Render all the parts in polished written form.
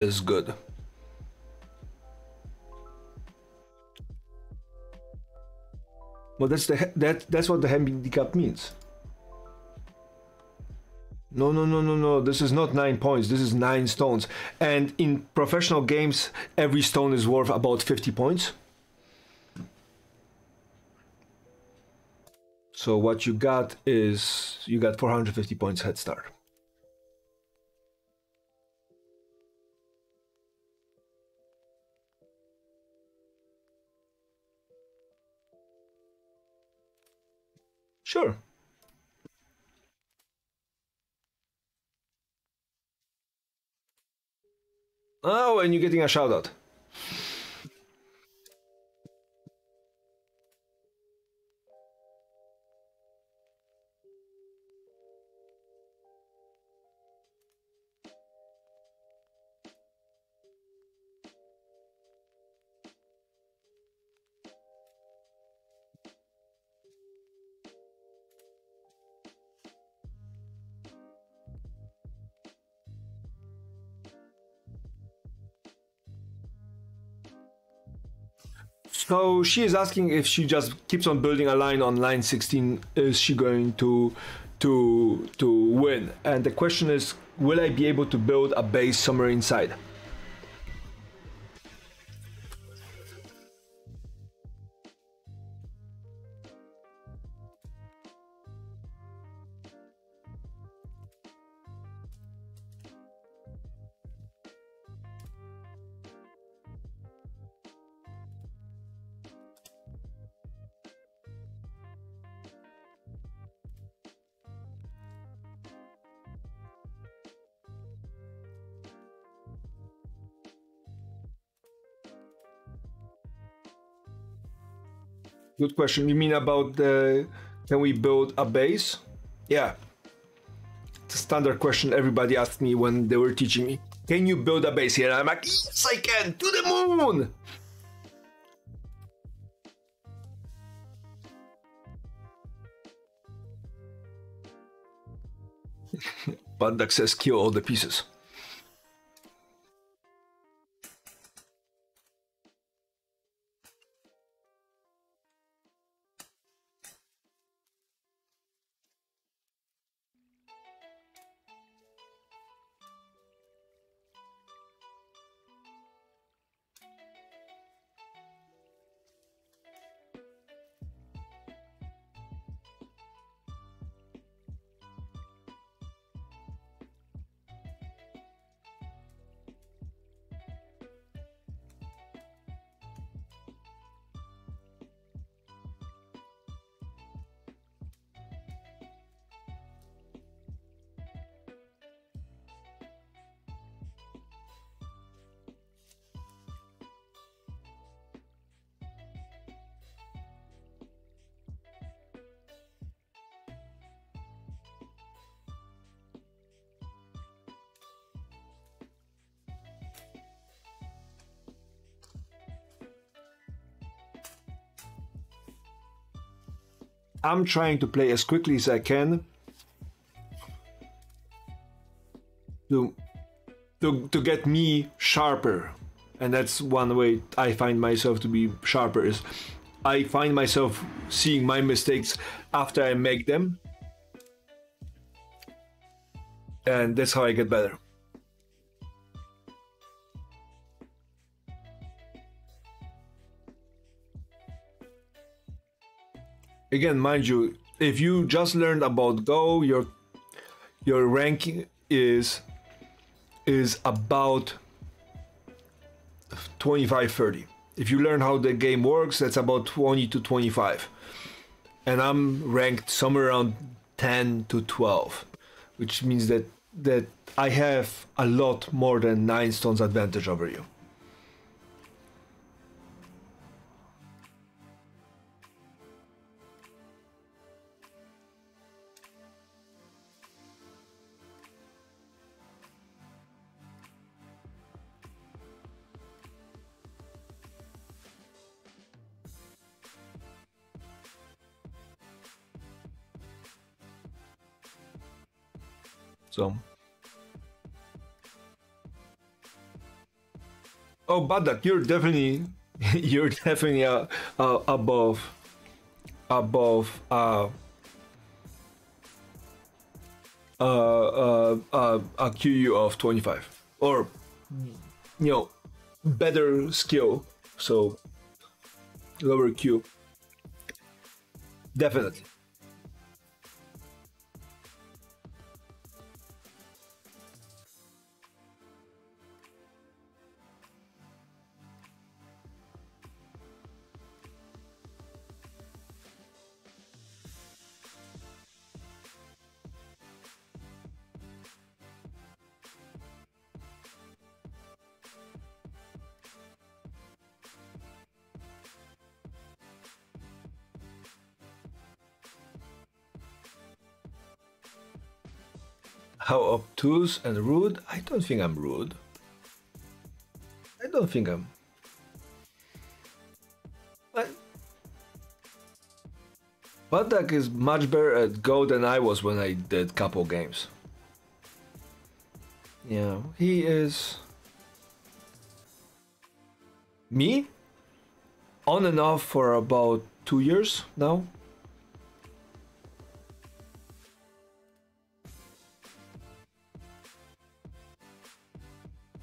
is good. Well, that's what the handicap means. No, no, no, no, no. This is not 9 points. This is 9 stones. And in professional games, every stone is worth about 50 points. So what you got is you got 450 points head start. Sure. Oh, and you're getting a shout out. So she is asking if she just keeps on building a line on line 16, is she going to win? And the question is, will I be able to build a base somewhere inside? Good question. You mean about the can we build a base? Yeah. It's a standard question everybody asked me when they were teaching me. Can you build a base here? And I'm like, yes, I can. To the moon. Pandak says kill all the pieces. I'm trying to play as quickly as I can to to get me sharper. And that's one way I find myself to be sharper is I find myself seeing my mistakes after I make them. And that's how I get better. Again, mind you, if you just learned about Go, your ranking is about 25-30. If you learn how the game works, that's about 20 to 25. And I'm ranked somewhere around 10 to 12, which means that I have a lot more than 9 stones advantage over you. So Oh, but that you're definitely you're definitely above above a QU of 25, or you know, better skill, so lower Q, definitely. How obtuse and rude? I don't think I'm rude. I don't think I'm. I, Badak is much better at Go than I was when I did couple games. Yeah, he is. Me? On and off for about 2 years now.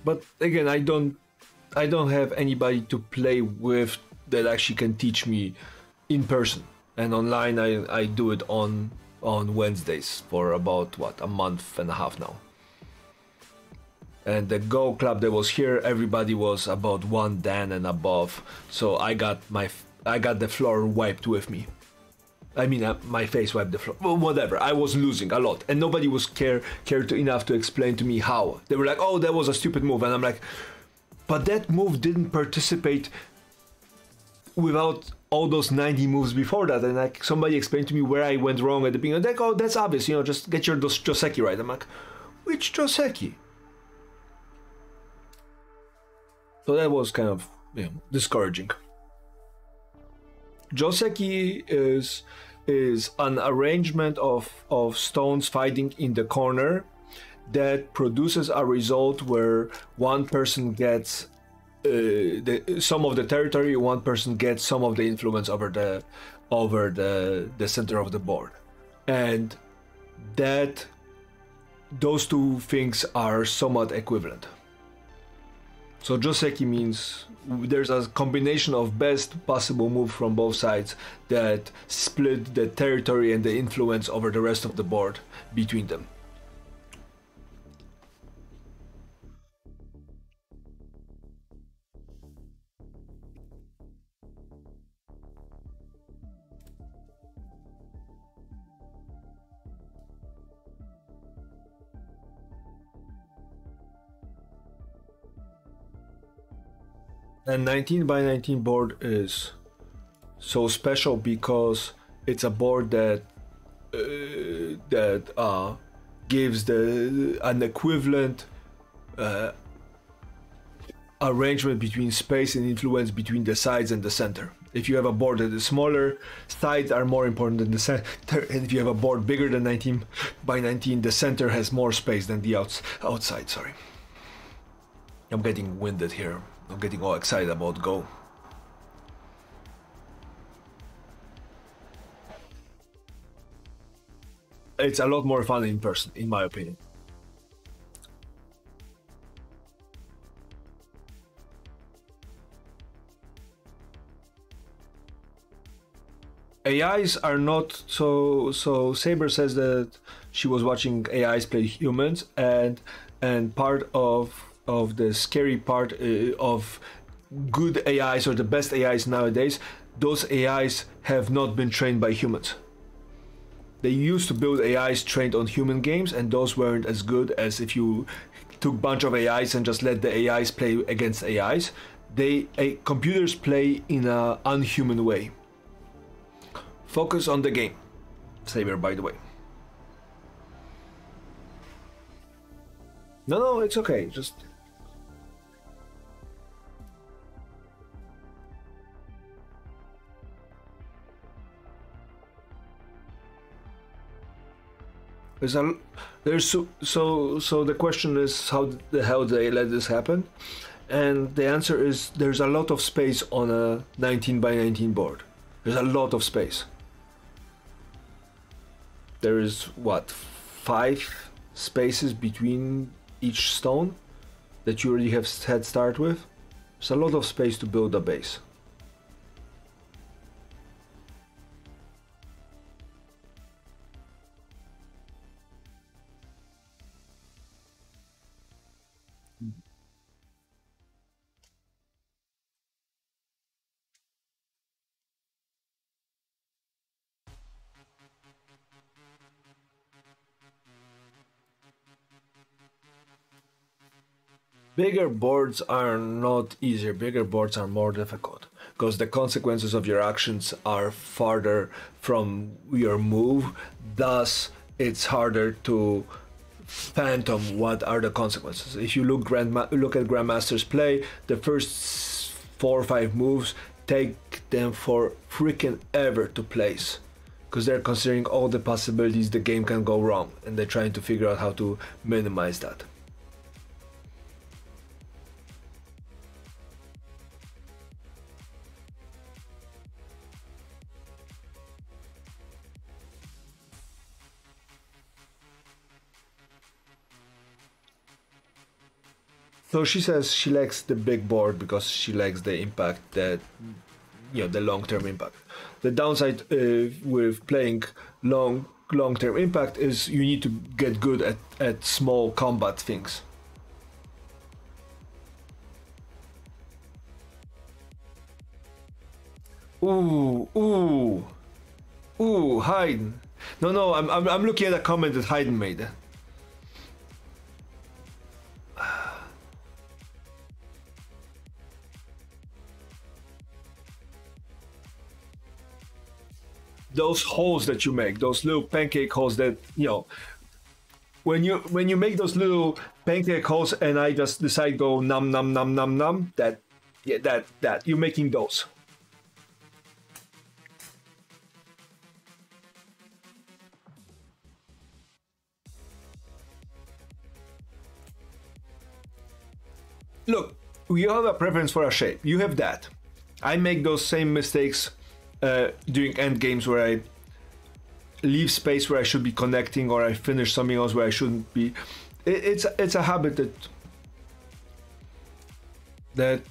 But again, I don't have anybody to play with that actually can teach me in person. And online I do it on Wednesdays for about what, a month and a half now. And the Go club that was here, everybody was about one Dan and above, so I got the floor wiped with me. I mean, my face wiped the floor. Well, whatever. I was losing a lot, and nobody was cared to enough to explain to me how. They were like, "Oh, that was a stupid move," and I'm like, "But that move didn't participate without all those 90 moves before that." And like somebody explained to me where I went wrong at the beginning. Like, "Oh, that's obvious. You know, just get your Joseki right." I'm like, "Which Joseki?" So that was kind of, discouraging. Joseki is an arrangement of stones fighting in the corner that produces a result where one person gets some of the territory, one person gets some of the influence over the center of the board, and that those two things are somewhat equivalent. So Joseki means there's a combination of best possible move from both sides that split the territory and the influence over the rest of the board between them. And 19 by 19 board is so special because it's a board that gives an equivalent arrangement between space and influence between the sides and the center. If you have a board that is smaller, sides are more important than the center, and if you have a board bigger than 19 by 19, the center has more space than the outside. Sorry, I'm getting winded here. I'm getting all excited about Go. It's a lot more fun in person, in my opinion. AIs are not so. Saber says that she was watching AIs play humans, and part of the scary part of good AIs or the best AIs nowadays, those AIs have not been trained by humans. They used to build AIs trained on human games, and those weren't as good as if you took a bunch of AIs and just let the AIs play against AIs. Computers play in an unhuman way. Focus on the game. Saber, by the way. No, it's okay. Just there's a there's so the question is how the hell they let this happen, And the answer is there's a lot of space on a 19 by 19 board. There's a lot of space. There is what, 5 spaces between each stone that you already have head start with. There's a lot of space to build a base. Bigger boards are not easier, bigger boards are more difficult because the consequences of your actions are farther from your move, thus it's harder to phantom what are the consequences. If you look at grandmasters play, the first 4 or 5 moves take them for freaking ever to place because they're considering all the possibilities the game can go wrong and they're trying to figure out how to minimize that. So she says she likes the big board because she likes the impact that, the long-term impact. The downside with playing long-term impact is you need to get good at small combat things. Ooh, Hayden. No, I'm looking at a comment that Hayden made. Those holes that you make, those little pancake holes that, when you make those little pancake holes and I just decide go num num num num num, that you're making those. Look, you have a preference for a shape. You have that. I make those same mistakes during end games where I leave space where I should be connecting or I finish something else where I shouldn't be. It's a habit that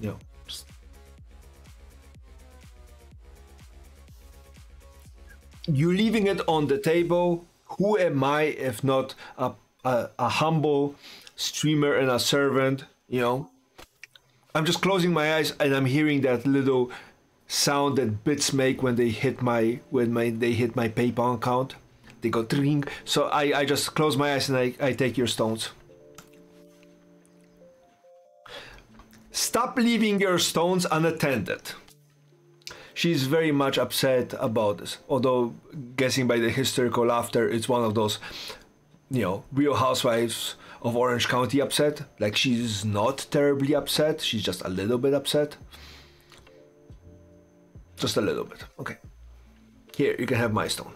just you leaving it on the table. Who am I if not a humble streamer and a servant? I'm just closing my eyes and I'm hearing that little sound that bits make when they hit my PayPal account. They go tring. So I just close my eyes and I take your stones. Stop leaving your stones unattended. She's very much upset about this. Although, guessing by the hysterical laughter, it's one of those, Real Housewives of Orange County upset. Like, she's not terribly upset, she's just a little bit upset. Just a little bit. Okay. Here, you can have my stone.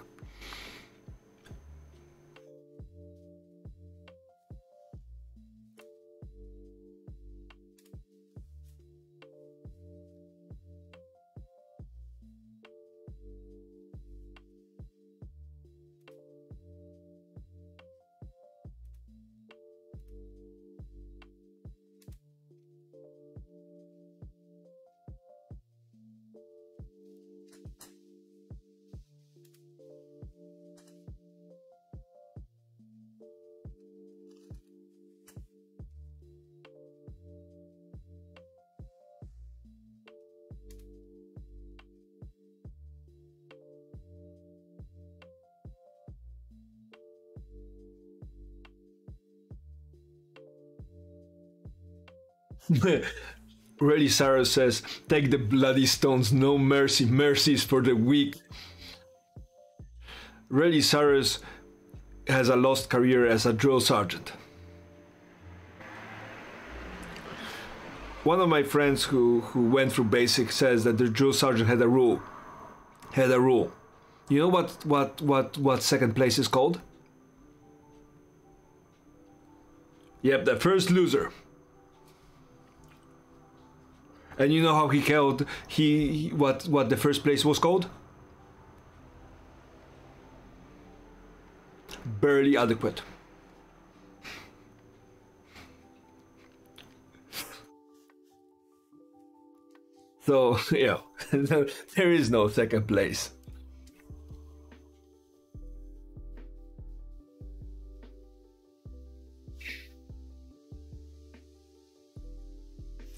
Really, Sarah says, take the bloody stones, no mercy, mercies for the weak. Really, Cyrus has a lost career as a drill sergeant. One of my friends who went through basic says that the drill sergeant had a rule. You know what second place is called? Yep, the first loser. And you know how he called what the first place was called? Barely adequate. So, yeah, there is no second place.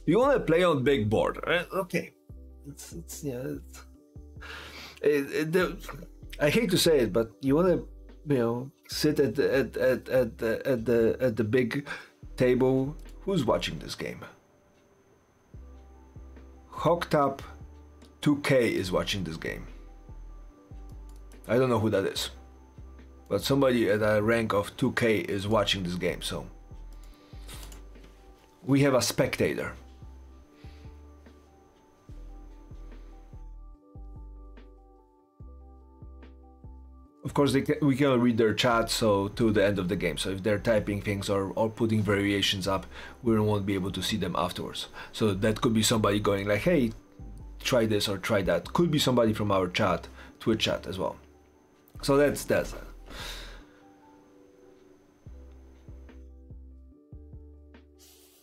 You want to play on big board, right? Okay. I hate to say it, but you want to, sit at the big table. Who's watching this game? Hogtop 2K is watching this game. I don't know who that is, but somebody at a rank of 2K is watching this game. So we have a spectator. Of course, we cannot read their chat so to the end of the game. So if they're typing things or putting variations up, we won't be able to see them afterwards. So that could be somebody going like, hey, try this or try that. Could be somebody from our chat, Twitch chat as well. So that's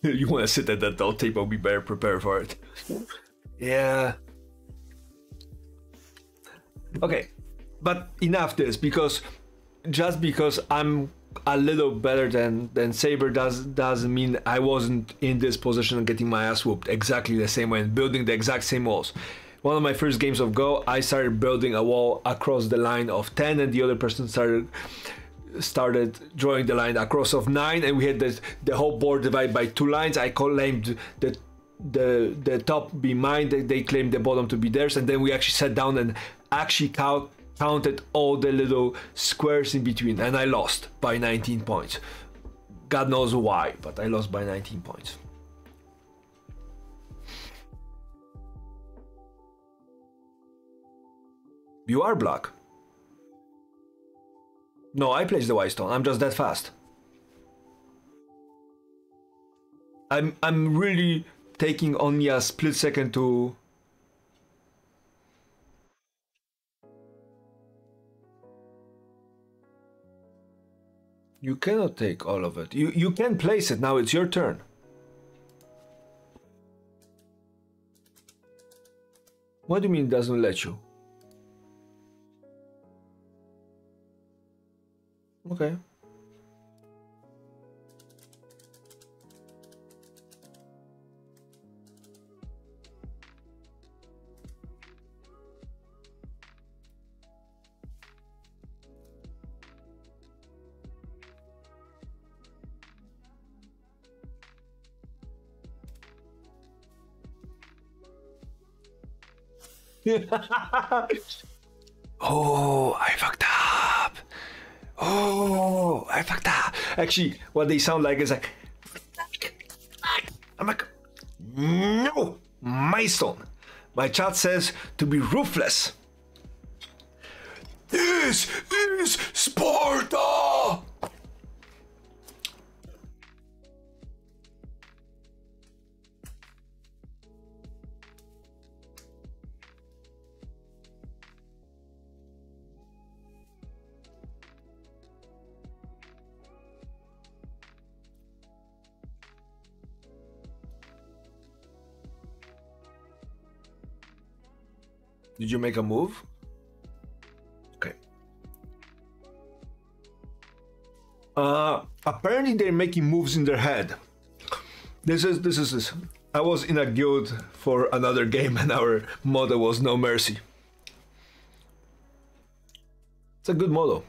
you want to sit at that table, be better prepared for it. Yeah. Okay. But enough this, because just because I'm a little better than Saber doesn't mean I wasn't in this position and getting my ass whooped exactly the same way and building the exact same walls. One of my first games of Go, I started building a wall across the line of 10 and the other person started drawing the line across of 9, and we had the whole board divided by 2 lines. I claimed the top be mine, they claimed the bottom to be theirs, and then we actually sat down and actually counted all the little squares in between, and I lost by 19 points. God knows why, but I lost by 19 points. You are black. No, I placed the white stone. I'm just that fast. I'm really taking only a split second to... You cannot take all of it. You can place it. Now it's your turn. What do you mean it doesn't let you? Okay. Oh, I fucked up. Oh, I fucked up. Actually, what they sound like is like... I'm like, no, my stone. My chat says to be ruthless. This is Sparta! Did you make a move? Okay. Apparently they're making moves in their head. This is. I was in a guild for another game and our motto was no mercy. It's a good motto.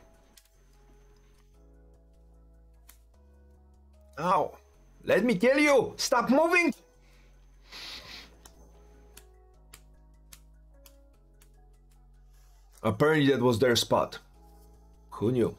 Ow. Let me kill you! Stop moving! Apparently that was their spot. Who knew?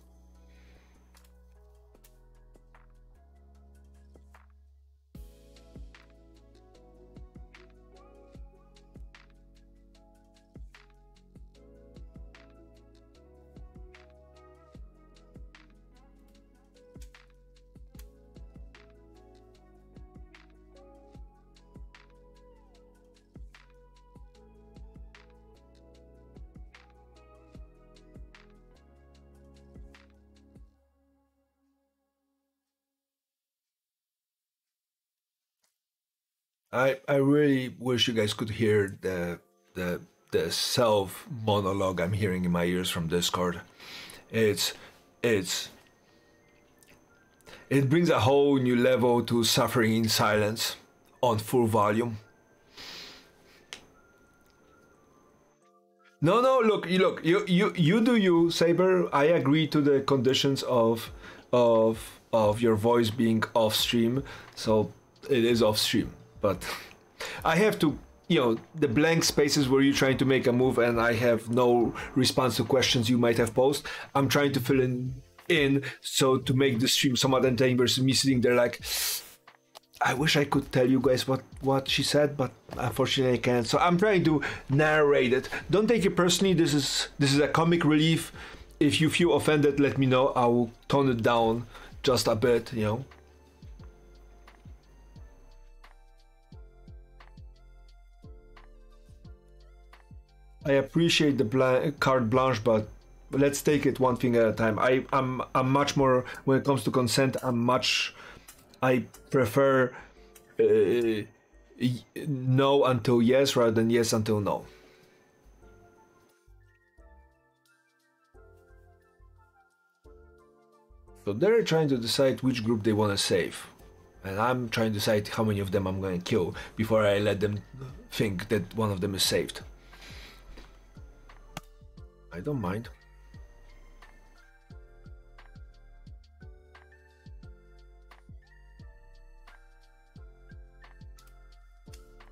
I really wish you guys could hear the the self monologue I'm hearing in my ears from Discord. It's it's it brings a whole new level to suffering in silence on full volume. No, no, look, you do you, Saber. I agree to the conditions of your voice being off stream, so it is off stream. But I have to, the blank spaces where you're trying to make a move and I have no response to questions you might have posed. I'm trying to fill in so to make the stream somewhat entertaining versus me sitting there like, I wish I could tell you guys what she said, but unfortunately I can't. So I'm trying to narrate it. Don't take it personally. This is a comic relief. If you feel offended, let me know. I will tone it down just a bit, I appreciate the carte blanche, but let's take it one thing at a time. I'm much more, when it comes to consent, I prefer no until yes rather than yes until no. So they're trying to decide which group they want to save. And I'm trying to decide how many of them I'm going to kill before I let them think that one of them is saved. I don't mind.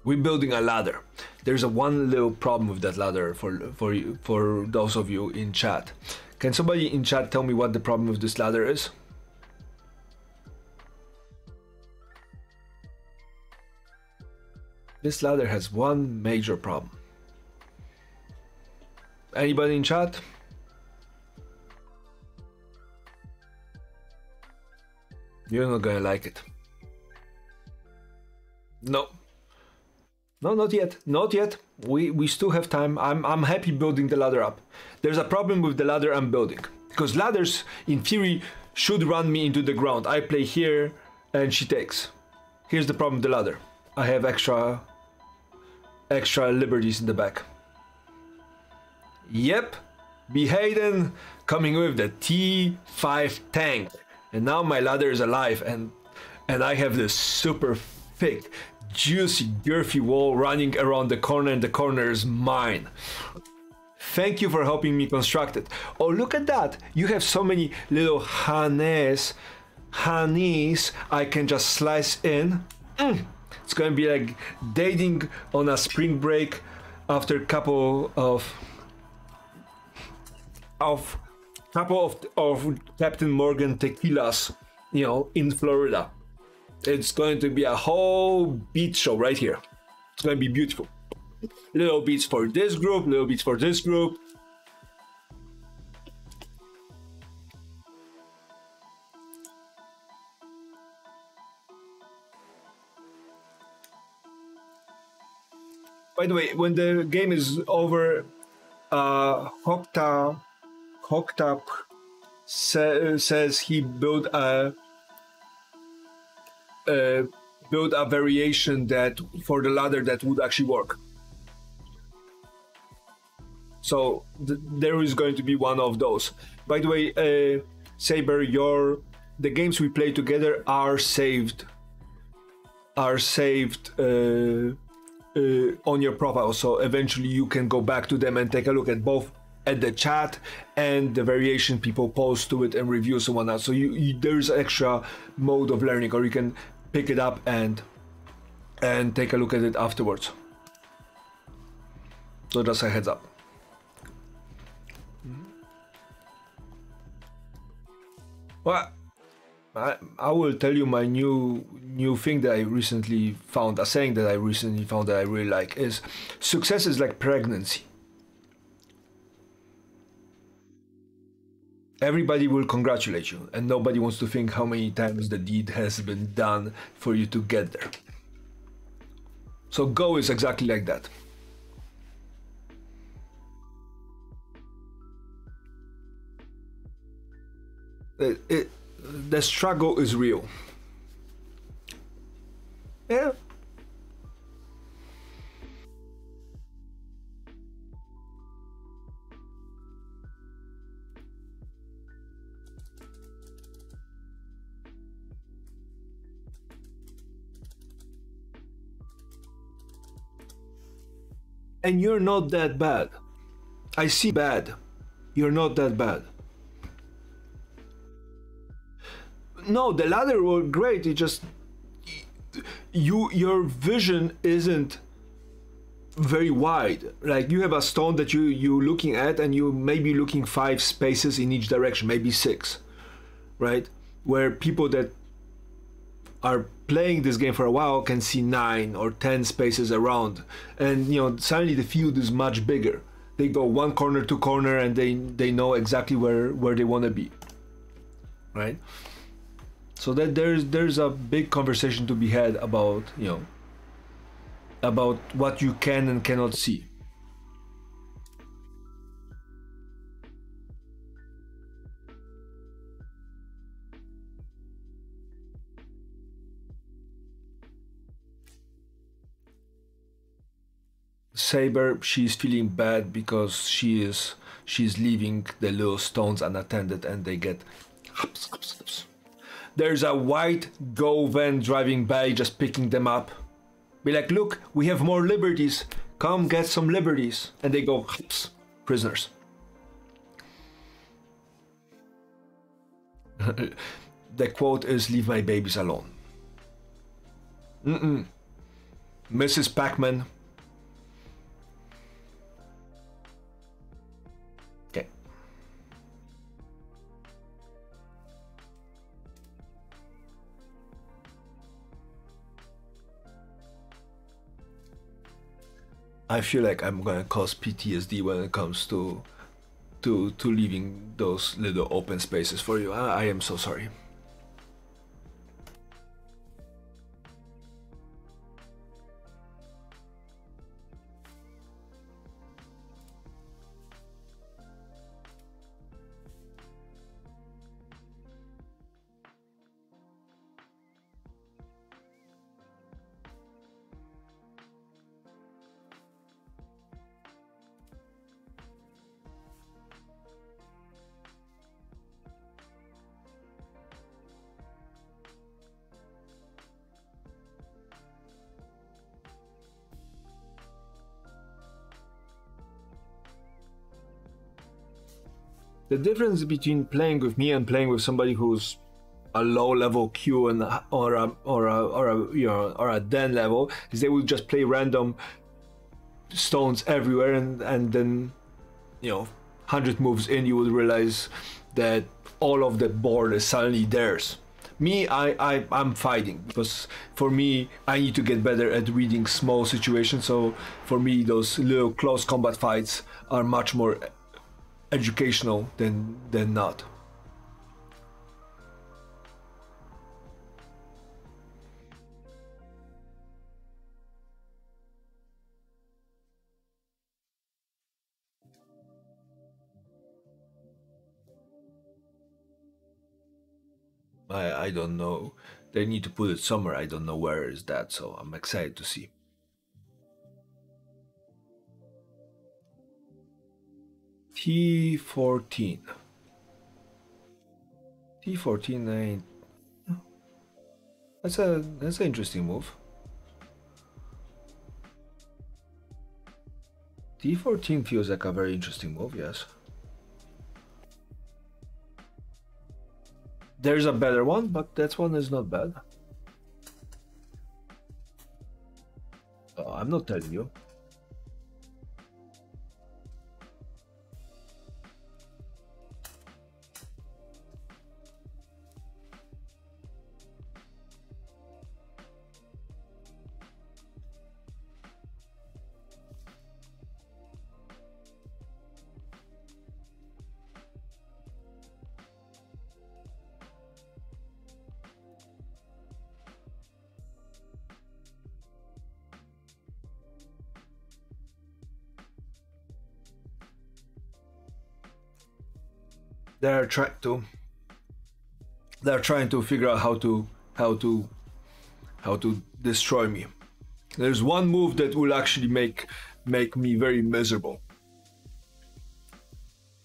We're building a ladder. There's a one little problem with that ladder for those of you in chat. Can somebody in chat tell me what the problem with this ladder is? This ladder has one major problem. Anybody in chat? You're not gonna like it. No. No, not yet. Not yet. We still have time. I'm happy building the ladder up. There's a problem with the ladder I'm building. Because ladders, in theory, should run me into the ground. I play here and she takes. Here's the problem with the ladder. I have extra liberties in the back. Yep. Behaden coming with the T5 tank. And now my ladder is alive and I have this super thick, juicy, girthy wall running around the corner, and the corner is mine. Thank you for helping me construct it. Oh, look at that. You have so many little honeys I can just slice in. It's gonna be like dating on a spring break after a couple of Captain Morgan tequilas, in Florida. It's going to be a whole beach show right here. It's going to be beautiful. Little beats for this group, little beats for this group. By the way, when the game is over, Hoktap says he built a variation that for the ladder that would actually work. So there is going to be one of those. By the way, Saber, the games we play together are saved on your profile. So eventually you can go back to them and take a look at both at the chat and the variation people post to it and reviews and whatnot. So there's extra mode of learning, or you can pick it up and take a look at it afterwards. So just a heads up. Well, I will tell you my new thing that I recently found, a saying that I recently found that I really like is, success is like pregnancy. Everybody will congratulate you, and nobody wants to think how many times the deed has been done for you to get there. So Go is exactly like that. The struggle is real. Yeah. And you're not that bad. I see bad. You're not that bad. No, the ladder were great. It just your vision isn't very wide. Like you have a stone that you looking at, and you may be looking 5 spaces in each direction, maybe 6, right? Where people that are playing this game for a while can see 9 or 10 spaces around, and suddenly the field is much bigger. They go one corner to corner, and they know exactly where they want to be, right? So that there's a big conversation to be had about about what you can and cannot see. Saber, she's feeling bad because she's leaving the little stones unattended, and they get hops, hops, hops. There's a white Go van driving by, just picking them up. Be like, look, we have more liberties. Come get some liberties. And they go, hops, prisoners. The quote is, leave my babies alone. Mrs. Pac-Man. Okay. I feel like I'm gonna cause PTSD when it comes to leaving those little open spaces for you. I am so sorry. The difference between playing with me and playing with somebody who's a low-level Q and or a den level is they will just play random stones everywhere, and then 100 moves in you will realize that all of the board is suddenly theirs. Me, I'm fighting, because for me I need to get better at reading small situations. So for me, those little close combat fights are much more educational than not. I don't know. They need to put it somewhere. I don't know where is that, so I'm excited to see. T14. T14 ain't. That's an interesting move. T14 feels like a very interesting move, yes. There's a better one, but that one is not bad. Oh, I'm not telling you. They're trying to figure out how to destroy me. There's one move that will actually make me very miserable.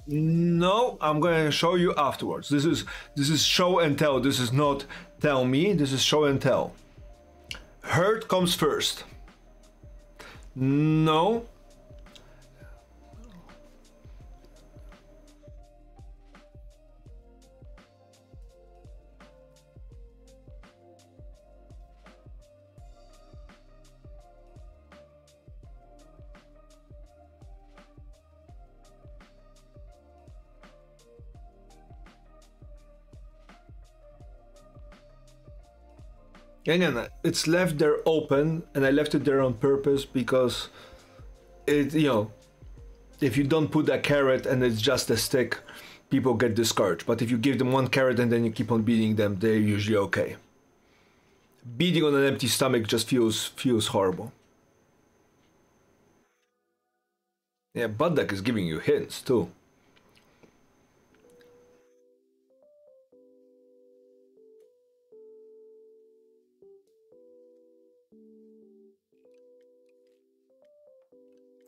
No, I'm gonna show you afterwards. This is show and tell. This is not tell me. This is show and tell. Hurt comes first. No, Again, it's left there open, and I left it there on purpose because it, if you don't put a carrot and it's just a stick, people get discouraged. But if you give them one carrot and then you keep on beating them, they're usually okay. Beating on an empty stomach just feels horrible. Yeah, Buddak is giving you hints too.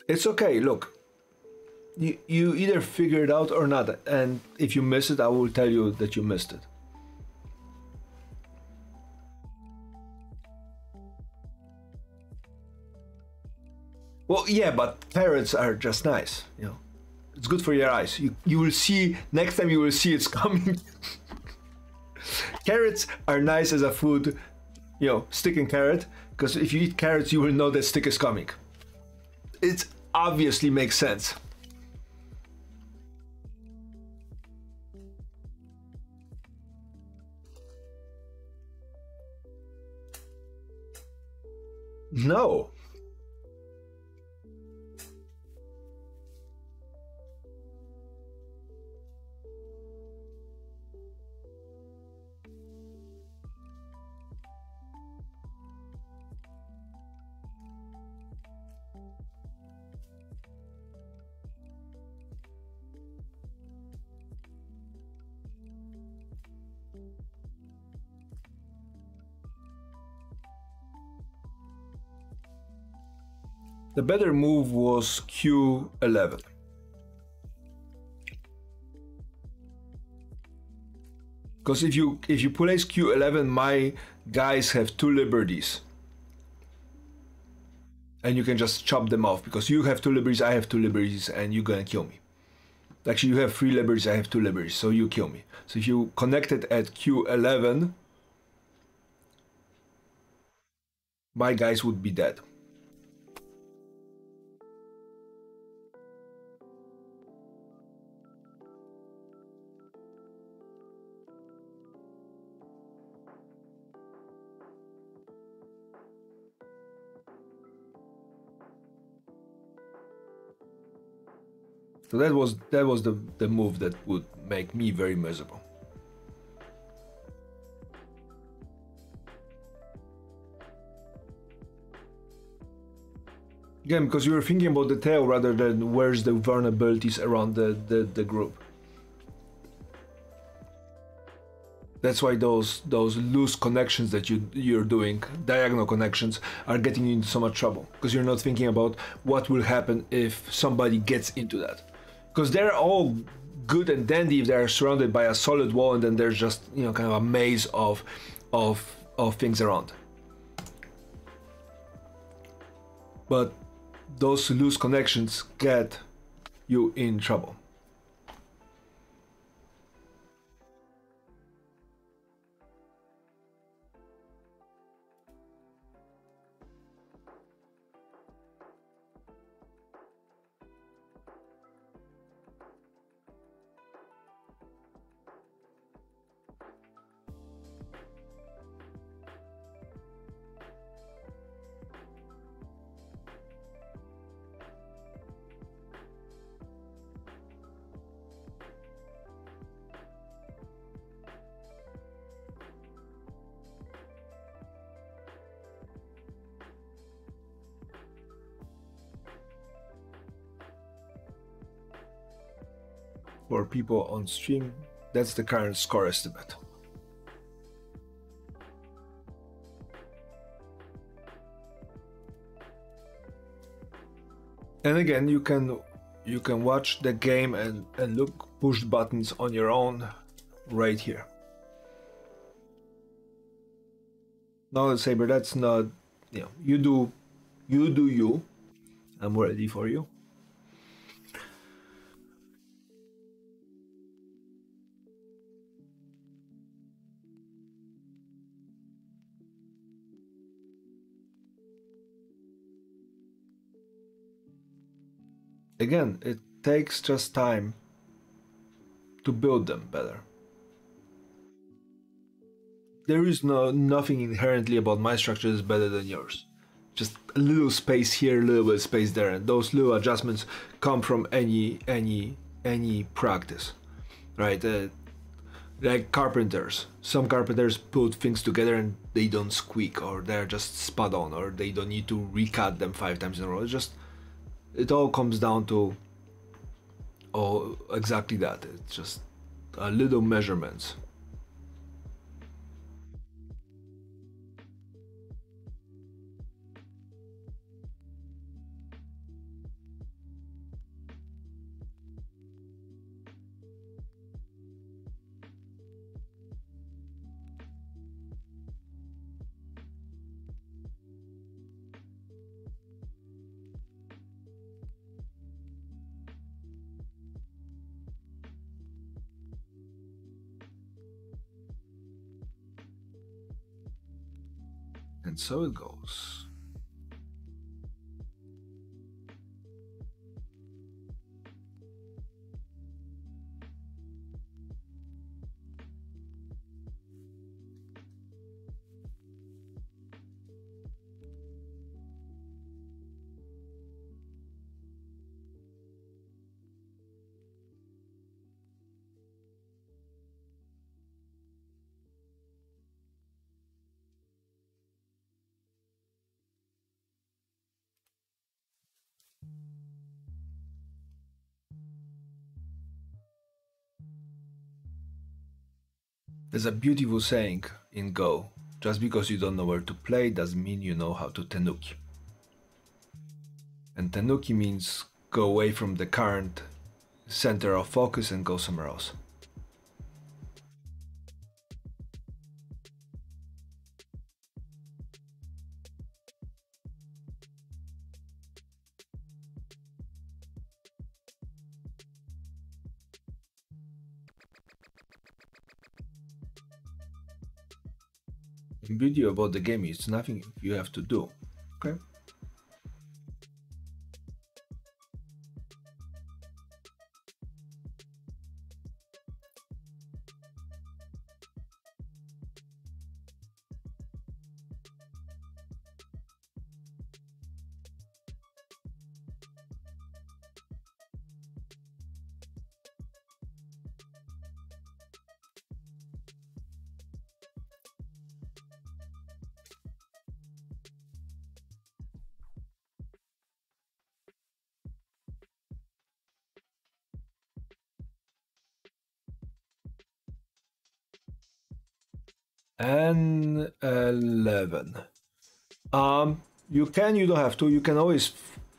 It's okay, look. You either figure it out or not, and if you miss it, I will tell you that you missed it. Well, yeah, but carrots are just nice, It's good for your eyes. You will see next time you will see it's coming. Carrots are nice as a food, stick and carrot, because if you eat carrots, you will know that stick is coming. It obviously makes sense. No. The better move was Q11. Because if you place Q11, my guys have 2 liberties. And you can just chop them off because you have 2 liberties, I have 2 liberties, and you're gonna kill me. Actually, you have 3 liberties, I have 2 liberties, so you kill me. So if you connect it at Q11, my guys would be dead. So that was the move that would make me very miserable. Again, because you were thinking about the tail rather than where's the vulnerabilities around the group. That's why those loose connections that you're doing, diagonal connections, are getting you into so much trouble. Because you're not thinking about what will happen if somebody gets into that. Because they're all good and dandy if they're surrounded by a solid wall and then there's just kind of a maze of things around. But those loose connections get you in trouble. For people on stream, that's the current score estimate. And again, you can watch the game and look push buttons on your own right here. No, Saber, that's not, you do you. I'm ready for you. Again, it takes just time to build them better. there is nothing inherently about my structure is better than yours. Just a little space here, a little bit of space there, and those little adjustments come from any practice, right? Like carpenters. Some carpenters put things together and they don't squeak, or they're just spot on, or they don't need to recut them 5 times in a row. It all comes down to exactly that. It's just a little measurements. And so it goes. There's a beautiful saying in Go: just because you don't know where to play doesn't mean you know how to tenuki. And tenuki means go away from the current center of focus and go somewhere else. The beauty about the game is nothing you have to do. Okay? And 11. You don't have to. You can always,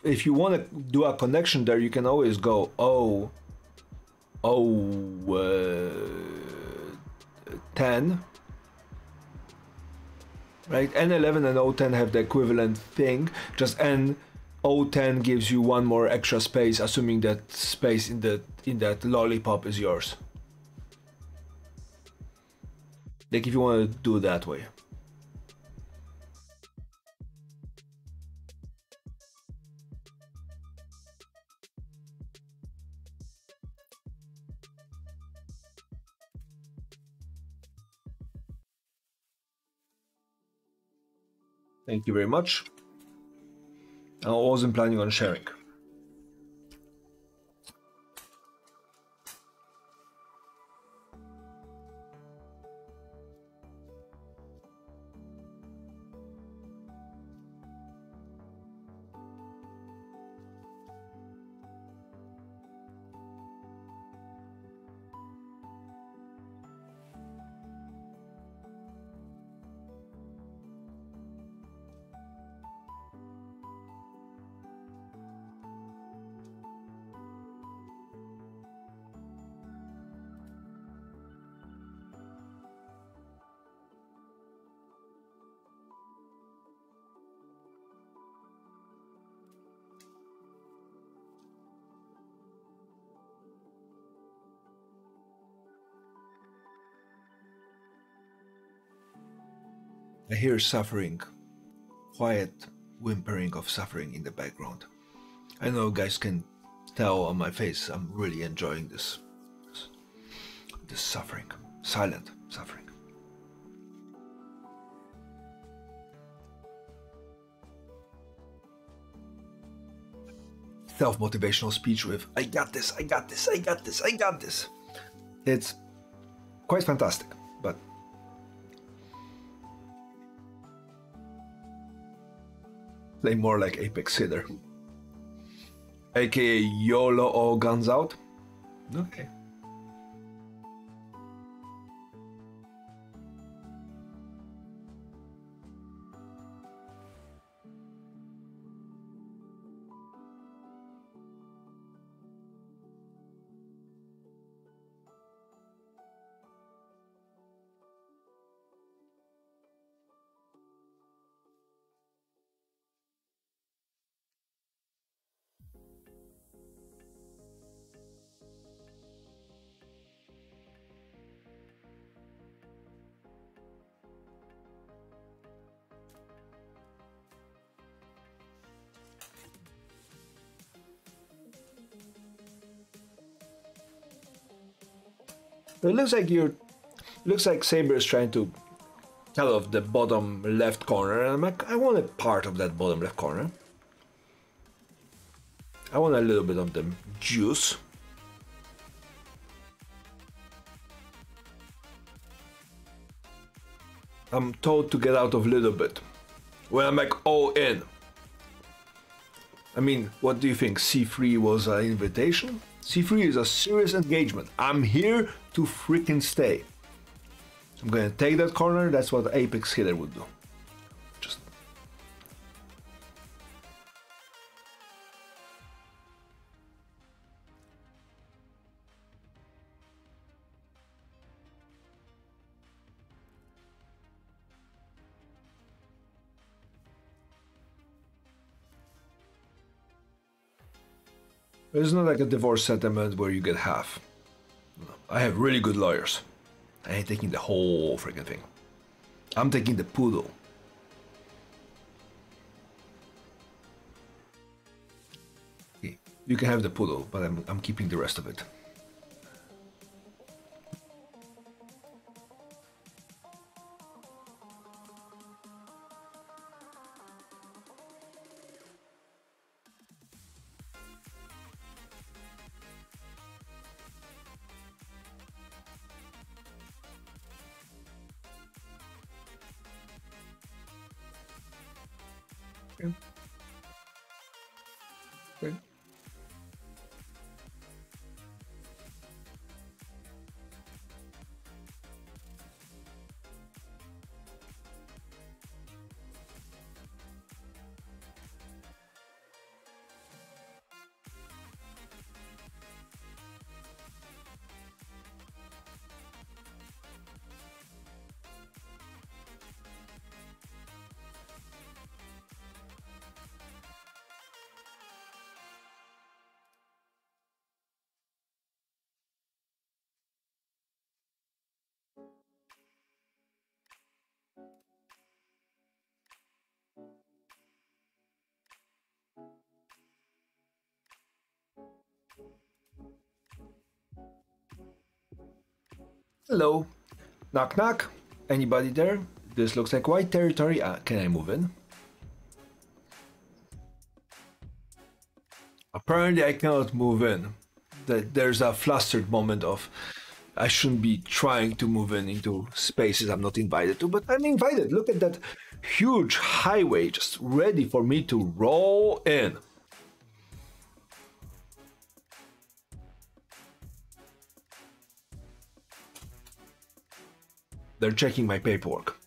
if you want to do a connection there, you can always go oh, 10. Right? N11 and O10 have the equivalent thing. Just O10 gives you one more extra space, assuming that space in that lollipop is yours. Like if you want to do it that way. Thank you very much. I wasn't planning on sharing. I hear suffering, quiet whimpering of suffering in the background. I know you guys can tell on my face I'm really enjoying this suffering, silent suffering. self-motivational speech with "I got this, I got this, I got this, I got this." It's quite fantastic, but play more like Apex Hitter, aka YOLO all guns out. Okay. It looks like Saber is trying to cut off the bottom left corner, and I'm like, I want a part of that bottom left corner. I want a little bit of the juice. I'm told to get out of a little bit. When I'm like all in. I mean, what do you think? C3 was an invitation? C3 is a serious engagement. I'm here to freaking stay. I'm gonna take that corner. That's what Apex Hitter would do. Just it's not like a divorce settlement where you get half. I have really good lawyers. I ain't taking the whole freaking thing. I'm taking the poodle. Okay, you can have the poodle, but I'm keeping the rest of it. Okay. Okay. Hello. Knock knock. Anybody there? This looks like white territory. Can I move in? Apparently I cannot move in. There's a flustered moment of I shouldn't be trying to move in into spaces I'm not invited to, but I'm invited. Look at that huge highway just ready for me to roll in. They're checking my paperwork.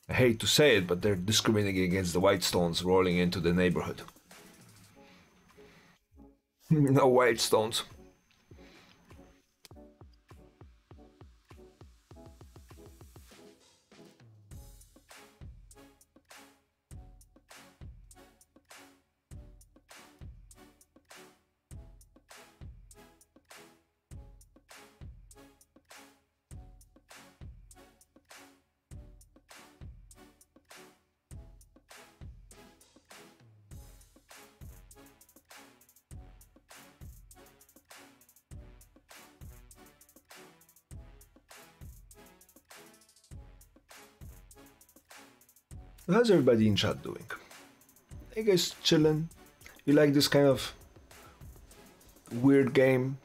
I hate to say it, but they're discriminating against the white stones rolling into the neighborhood. No white stones. How's everybody in chat doing? Hey guys, chilling? You like this kind of weird game?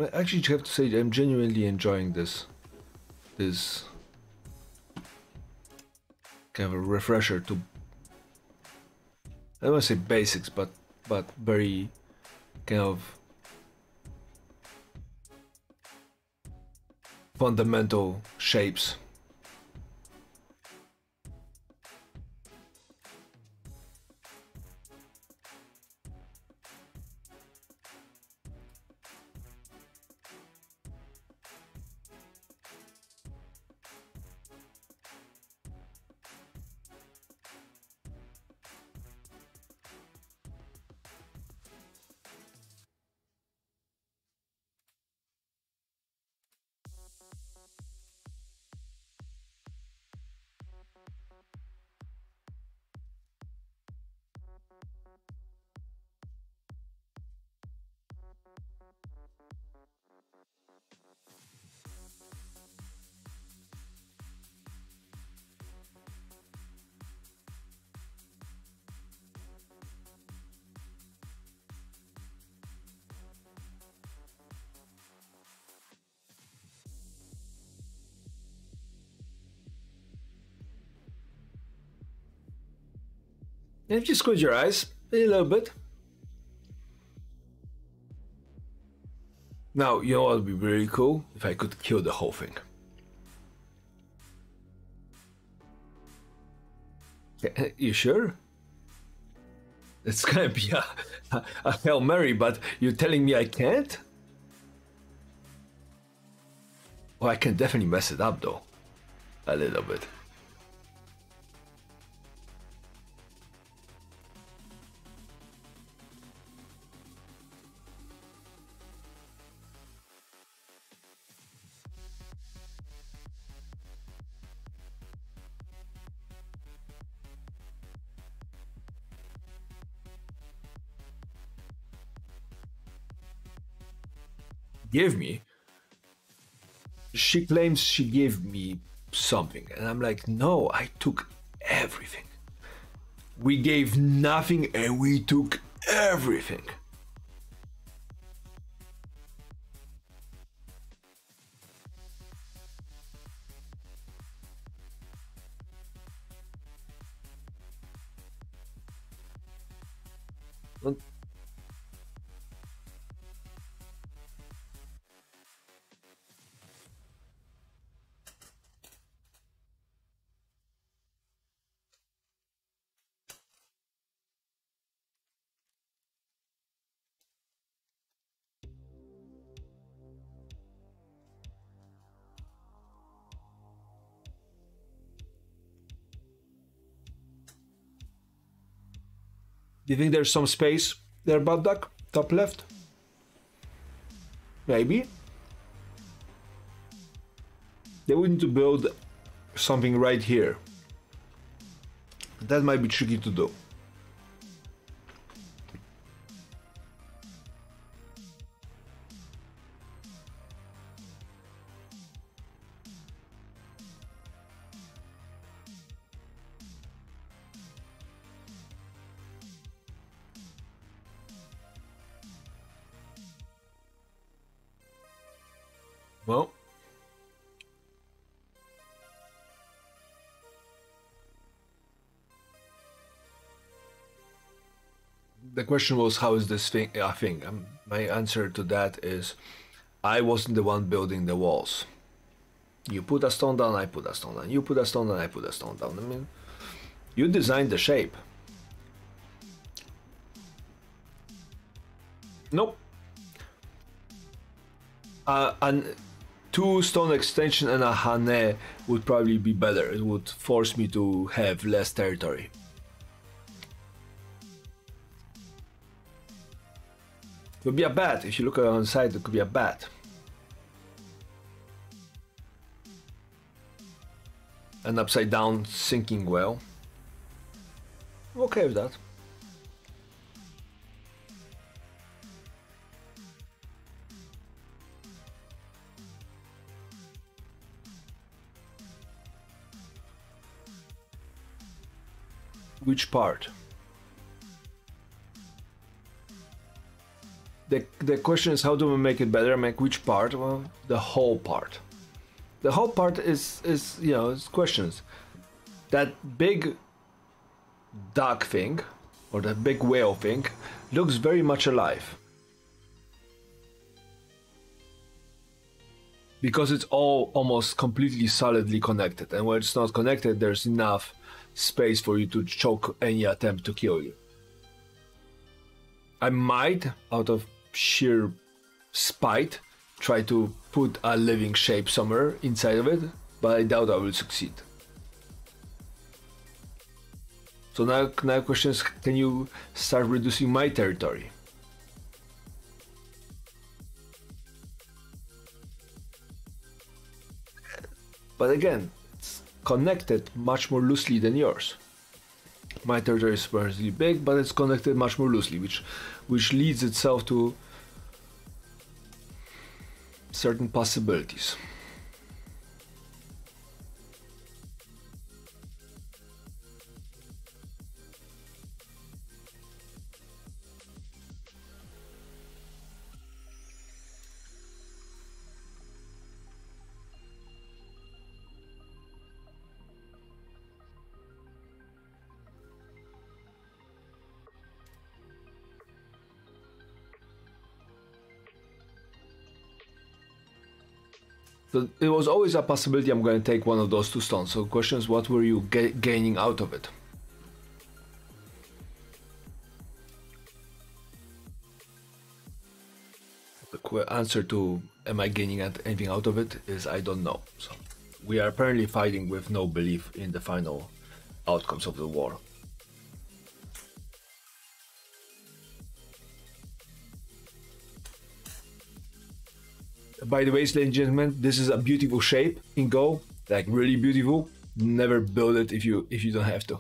I actually have to say I'm genuinely enjoying this kind of a refresher to, I don't want to say basics, but very kind of fundamental shapes. And if you squint your eyes a little bit. Now, you know what would be really cool? If I could kill the whole thing. You sure? It's gonna be a Hail Mary, but you're telling me I can't? Well, I can definitely mess it up though. A little bit. Give me. She claims she gave me something, and I'm like, no, I took everything. We gave nothing and we took everything. Do you think there's some space there, Bad Duck? Top left? Maybe. They would need to build something right here. That might be tricky to do. Well, the question was, how is this thing a thing? My answer to that is, I wasn't the one building the walls. You put a stone down, I put a stone down. You put a stone down, I put a stone down. I mean, you designed the shape. Nope. And two stone extension and a hane would probably be better. It would force me to have less territory. It could be a bat. If you look on the side, it could be a bat. An upside down sinking well. I'm okay with that. Which part? The question is, how do we make it better? Make which part? Well, the whole part. The whole part is you know, it's questions. That big duck thing, or that big whale thing, looks very much alive. Because it's all almost completely solidly connected, and where it's not connected, there's enough space for you to choke any attempt to kill you. I might, out of sheer spite, try to put a living shape somewhere inside of it, but I doubt I will succeed. So now the question is, can you start reducing my territory? But again, it's connected much more loosely than yours. My territory is relatively big, but it's connected much more loosely, which leads itself to certain possibilities. So it was always a possibility I'm going to take one of those two stones. So the question is, what were you gaining out of it? The answer to am I gaining anything out of it is I don't know. So we are apparently fighting with no belief in the final outcomes of the war. By the way, ladies and gentlemen, this is a beautiful shape in Go, like really beautiful. Never build it if you don't have to.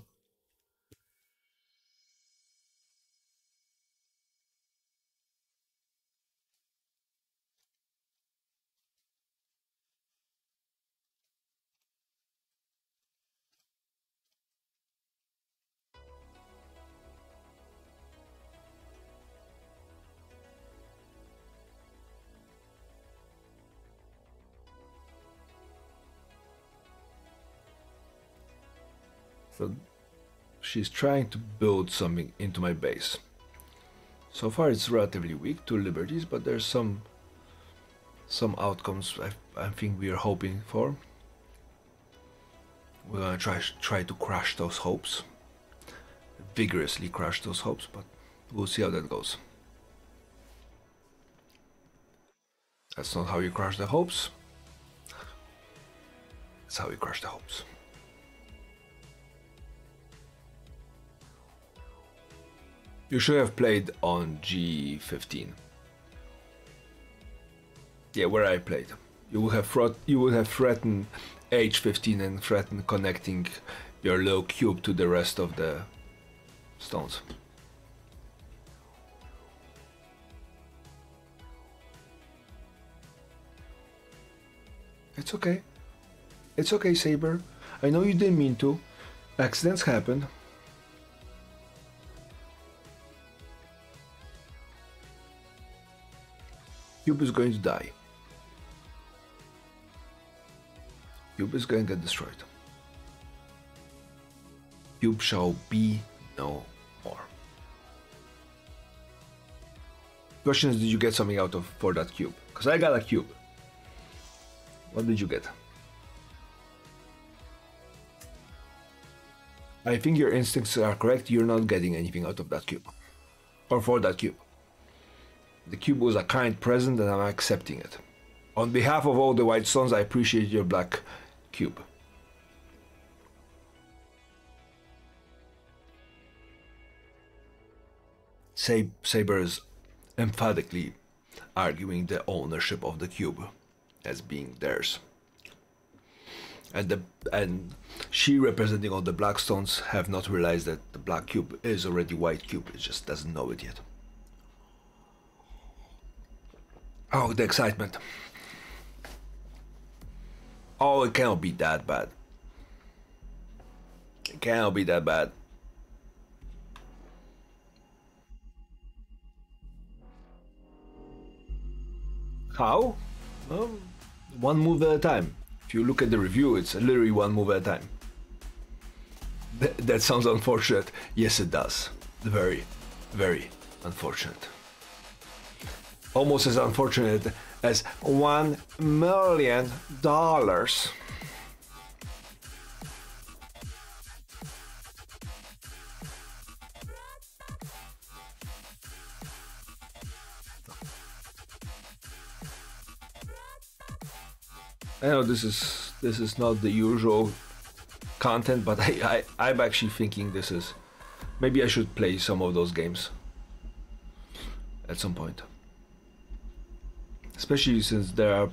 So she's trying to build something into my base. So far it's relatively weak, 2 liberties, but there's some outcomes I think we are hoping for. We're gonna try to crush those hopes. Vigorously crush those hopes, but we'll see how that goes. That's not how you crush the hopes. That's how you crush the hopes. You should have played on G15. Yeah, where I played. You would have threatened H15 and threatened connecting your little cube to the rest of the stones. It's okay. It's okay, Saber. I know you didn't mean to. Accidents happen. Cube is going to die. Cube is going to get destroyed. Cube shall be no more. Question is, did you get something out of for that cube? Because I got a cube. What did you get? I think your instincts are correct. You're not getting anything out of that cube. Or for that cube. The cube was a kind present and I'm accepting it. On behalf of all the white stones, I appreciate your black cube. Saber is emphatically arguing the ownership of the cube as being theirs. And she, representing all the black stones, have not realized that the black cube is already white cube. It just doesn't know it yet. Oh, the excitement. Oh, it cannot be that bad. It cannot be that bad. How? Well, one move at a time. If you look at the review, it's literally one move at a time. That sounds unfortunate. Yes, it does. Very, very unfortunate. Almost as unfortunate as $1 million. I know this is not the usual content, but I'm actually thinking this is, maybe I should play some of those games at some point, especially since there are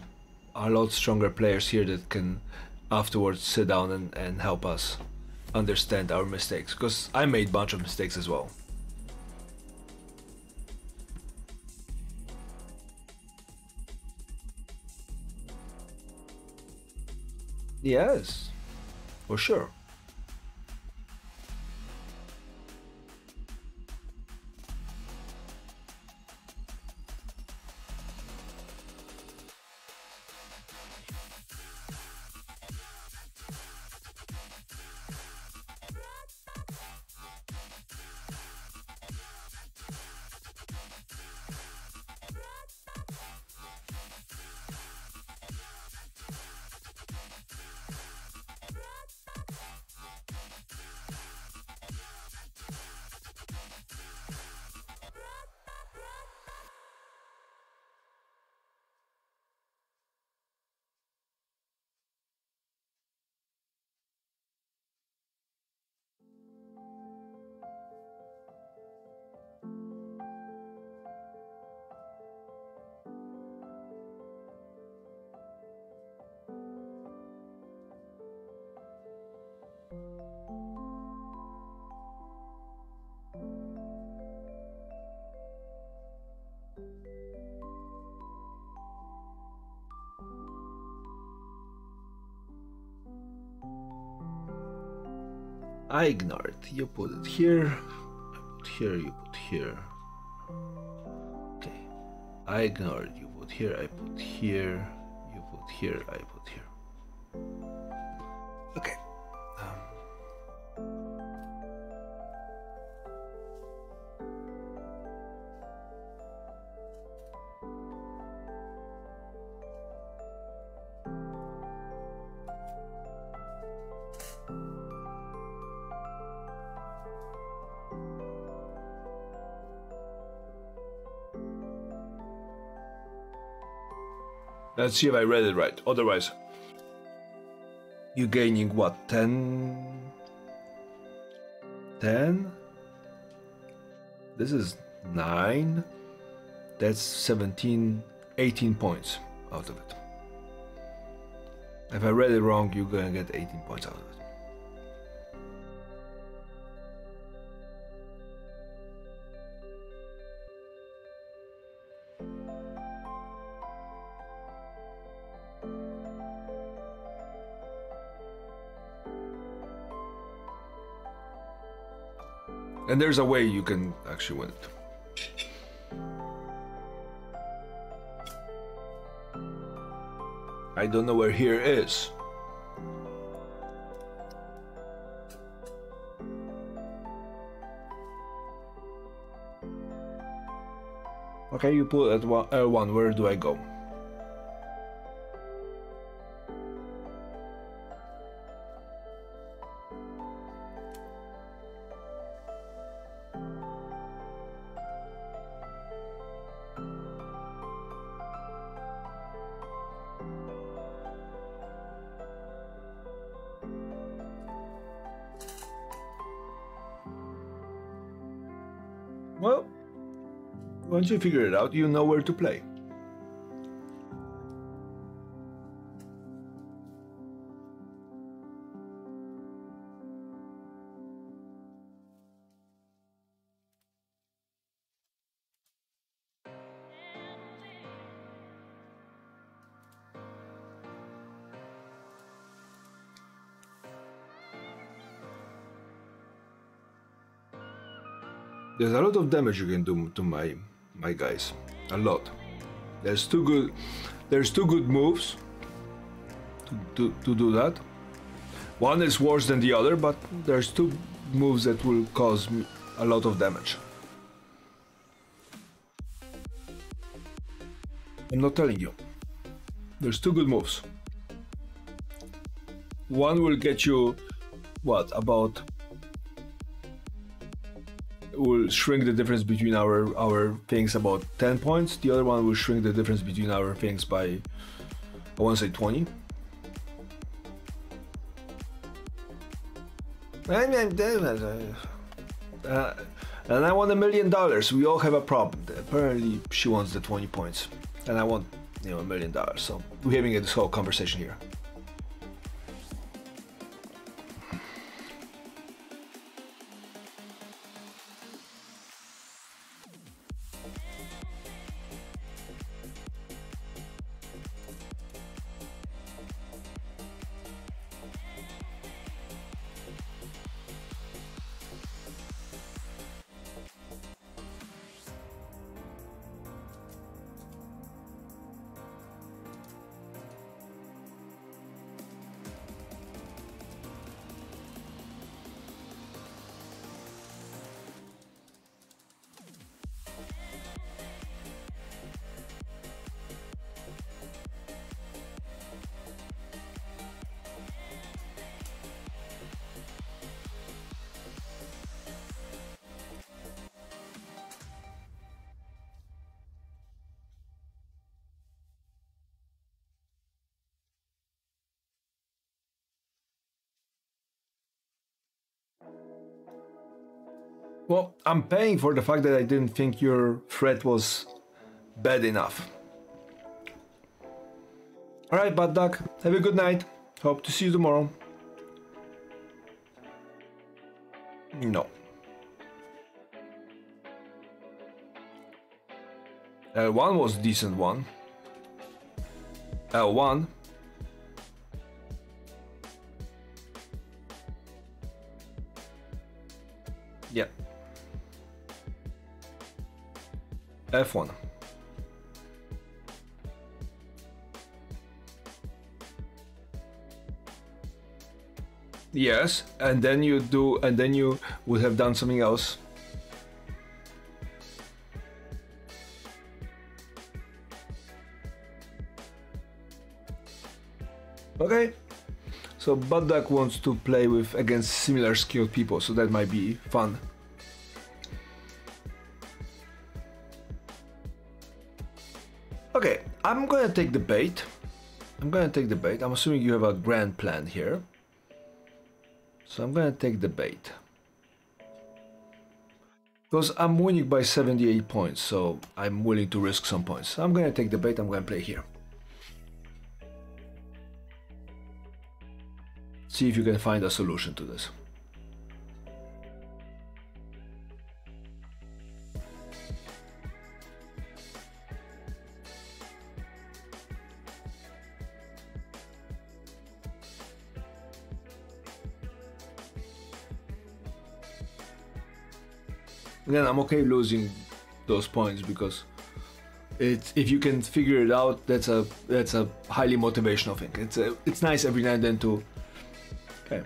a lot stronger players here that can afterwards sit down and help us understand our mistakes, because I made a bunch of mistakes as well. Yes, for sure. I ignore it. You put it here, I put here, you put here. Okay. I ignore it. You put here, I put here, you put here, I put here. Okay. Let's see if I read it right. Otherwise, you're gaining what? 10? 10? This is 9. That's 17, 18 points out of it. If I read it wrong, you're gonna get 18 points out of it. And there's a way you can actually win it. I don't know where here is. Okay, you put at L1, where do I go? Well, once you figure it out, you know where to play. There's a lot of damage you can do to my guys. A lot. There's two good moves to do that. One is worse than the other, but there's two moves that will cause a lot of damage. I'm not telling you. There's two good moves. One will get you, what, about... will shrink the difference between our things about 10 points. The other one will shrink the difference between our things by, I want to say 20. And I want $1 million. We all have a problem. Apparently she wants the 20 points. And I want, $1 million. So we're having this whole conversation here. Well, I'm paying for the fact that I didn't think your threat was bad enough. Alright, Bad Duck, have a good night. Hope to see you tomorrow. No. L1 was a decent one. L1. Yeah. F1. Yes, and then you would have done something else. Okay. So Bad Duck wants to play with against similar skilled people, so that might be fun. Okay, I'm gonna take the bait. I'm assuming you have a grand plan here. So I'm gonna take the bait. Because I'm winning by 78 points, so I'm willing to risk some points. So I'm gonna take the bait, I'm gonna play here. See if you can find a solution to this. Again, I'm okay losing those points because if you can figure it out, that's a highly motivational thing. It's nice every now and then to. Okay.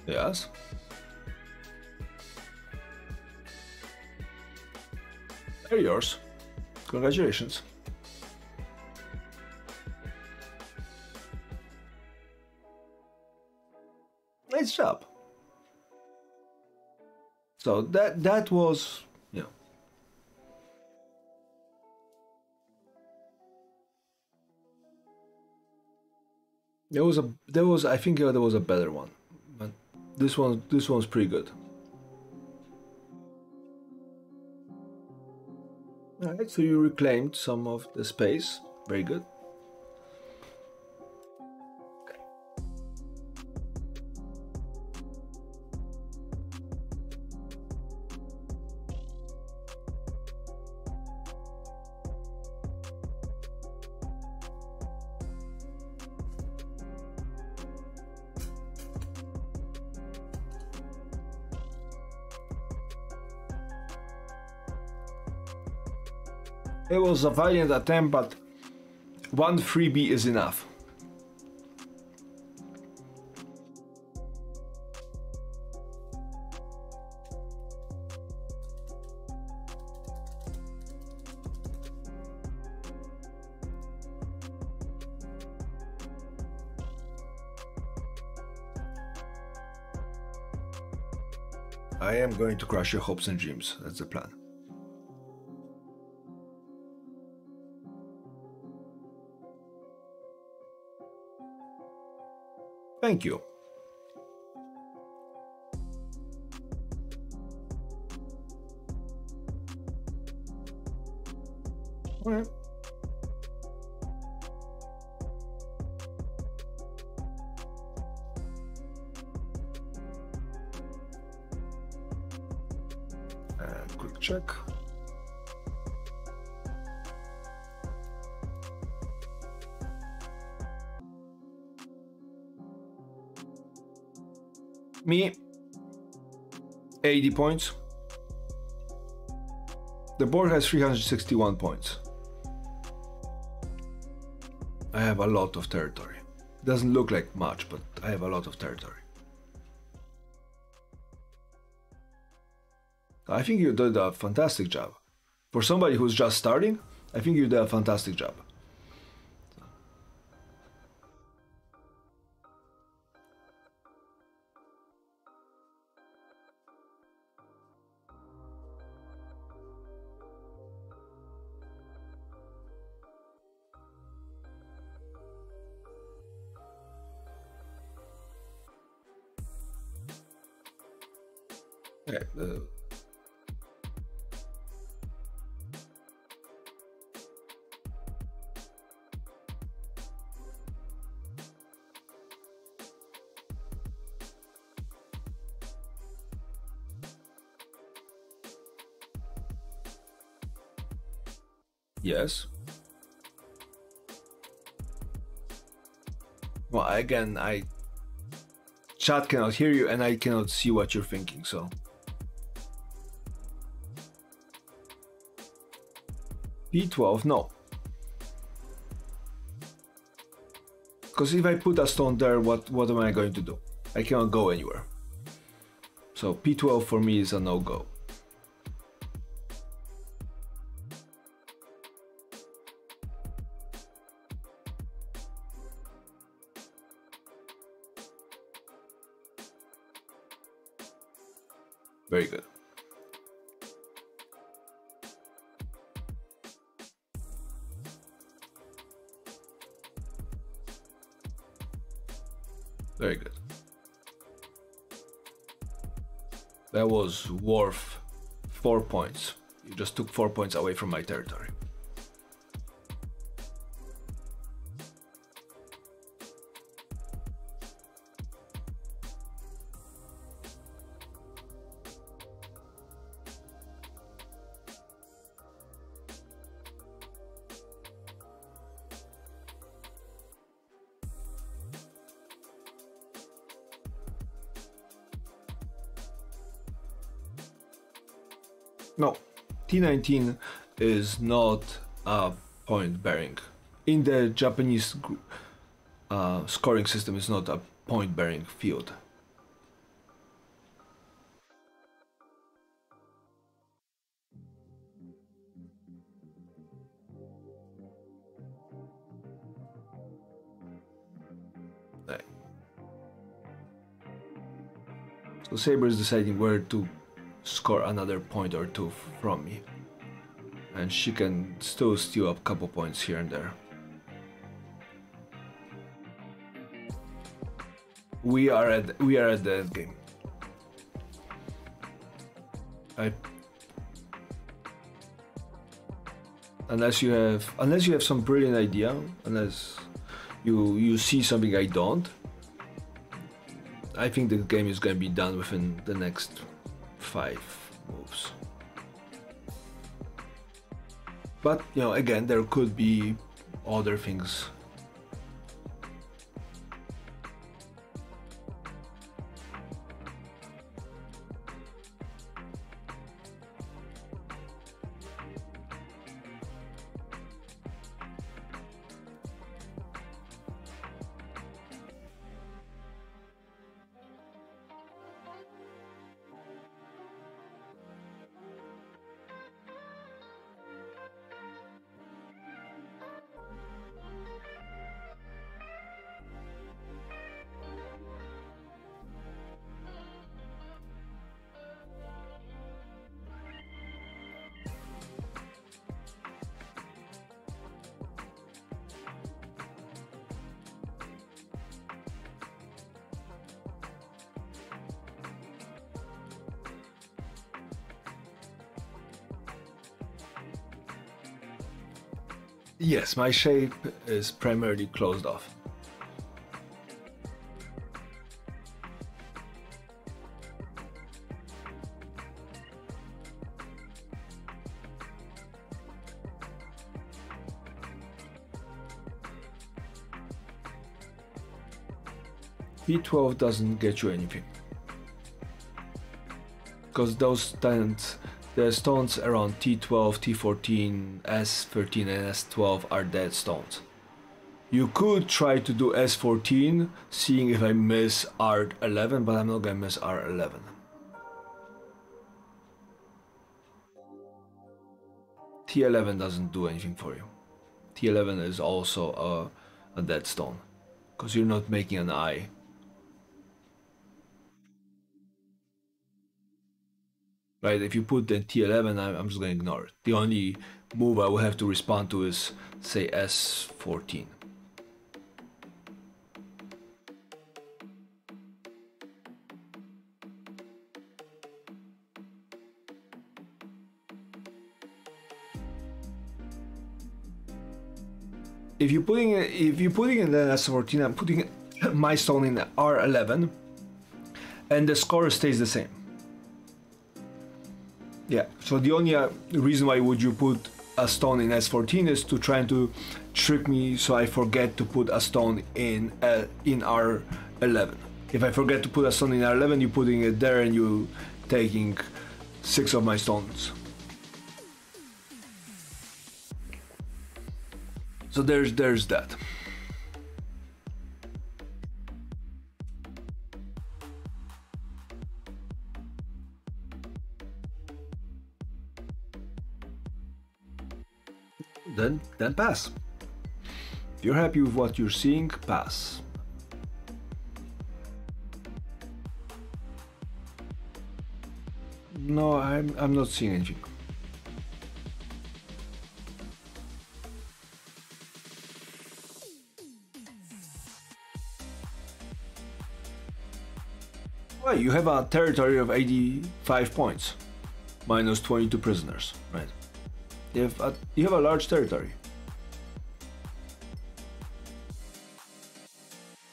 Yes. They're yours. Congratulations. Nice job. So that was, you know. I think there was a better one, but this one's pretty good. All right, so you reclaimed some of the space. Very good. It was a valiant attempt, but one freebie is enough. I am going to crush your hopes and dreams. That's the plan. Thank you. All right. And quick check. Me, 80 points. The board has 361 points. I have a lot of territory. Doesn't look like much, but I have a lot of territory. I think you did a fantastic job. For somebody who's just starting, I think you did a fantastic job. Okay, yes. Well, again, chat cannot hear you and I cannot see what you're thinking, so. P12, no. Because if I put a stone there, what am I going to do? I cannot go anywhere. So P12 for me is a no-go. Very good. Very good. That was worth 4 points. You just took 4 points away from my territory. No, T19 is not a point bearing. In the Japanese scoring system, it's not a point bearing field. Right. So Saber is deciding where to score another point or two from me, and she can still steal up a couple points here and there. We are at the end game. Unless you have some brilliant idea, unless you see something I don't, I think the game is going to be done within the next 5 moves. But you know, again, there could be other things. Yes, my shape is primarily closed off. T12 doesn't get you anything, because those stones, the stones around T12, T14, S13 and S12 are dead stones. You could try to do S14, seeing if I miss R11, but I'm not gonna miss R11. T11 doesn't do anything for you. T11 is also a dead stone, because you're not making an eye. Right, if you put the T11, I'm just going to ignore it. The only move I will have to respond to is, say, S14. If you're putting in the S14, I'm putting my stone in R11, and the score stays the same. Yeah, so the only reason why would you put a stone in S14 is to try to trick me so I forget to put a stone in R11. If I forget to put a stone in R11, you're putting it there and you taking 6 of my stones. So there's that. Then pass. If you're happy with what you're seeing, pass. No, I'm not seeing anything. Well, you have a territory of 85 points, minus 22 prisoners, right? You have a large territory.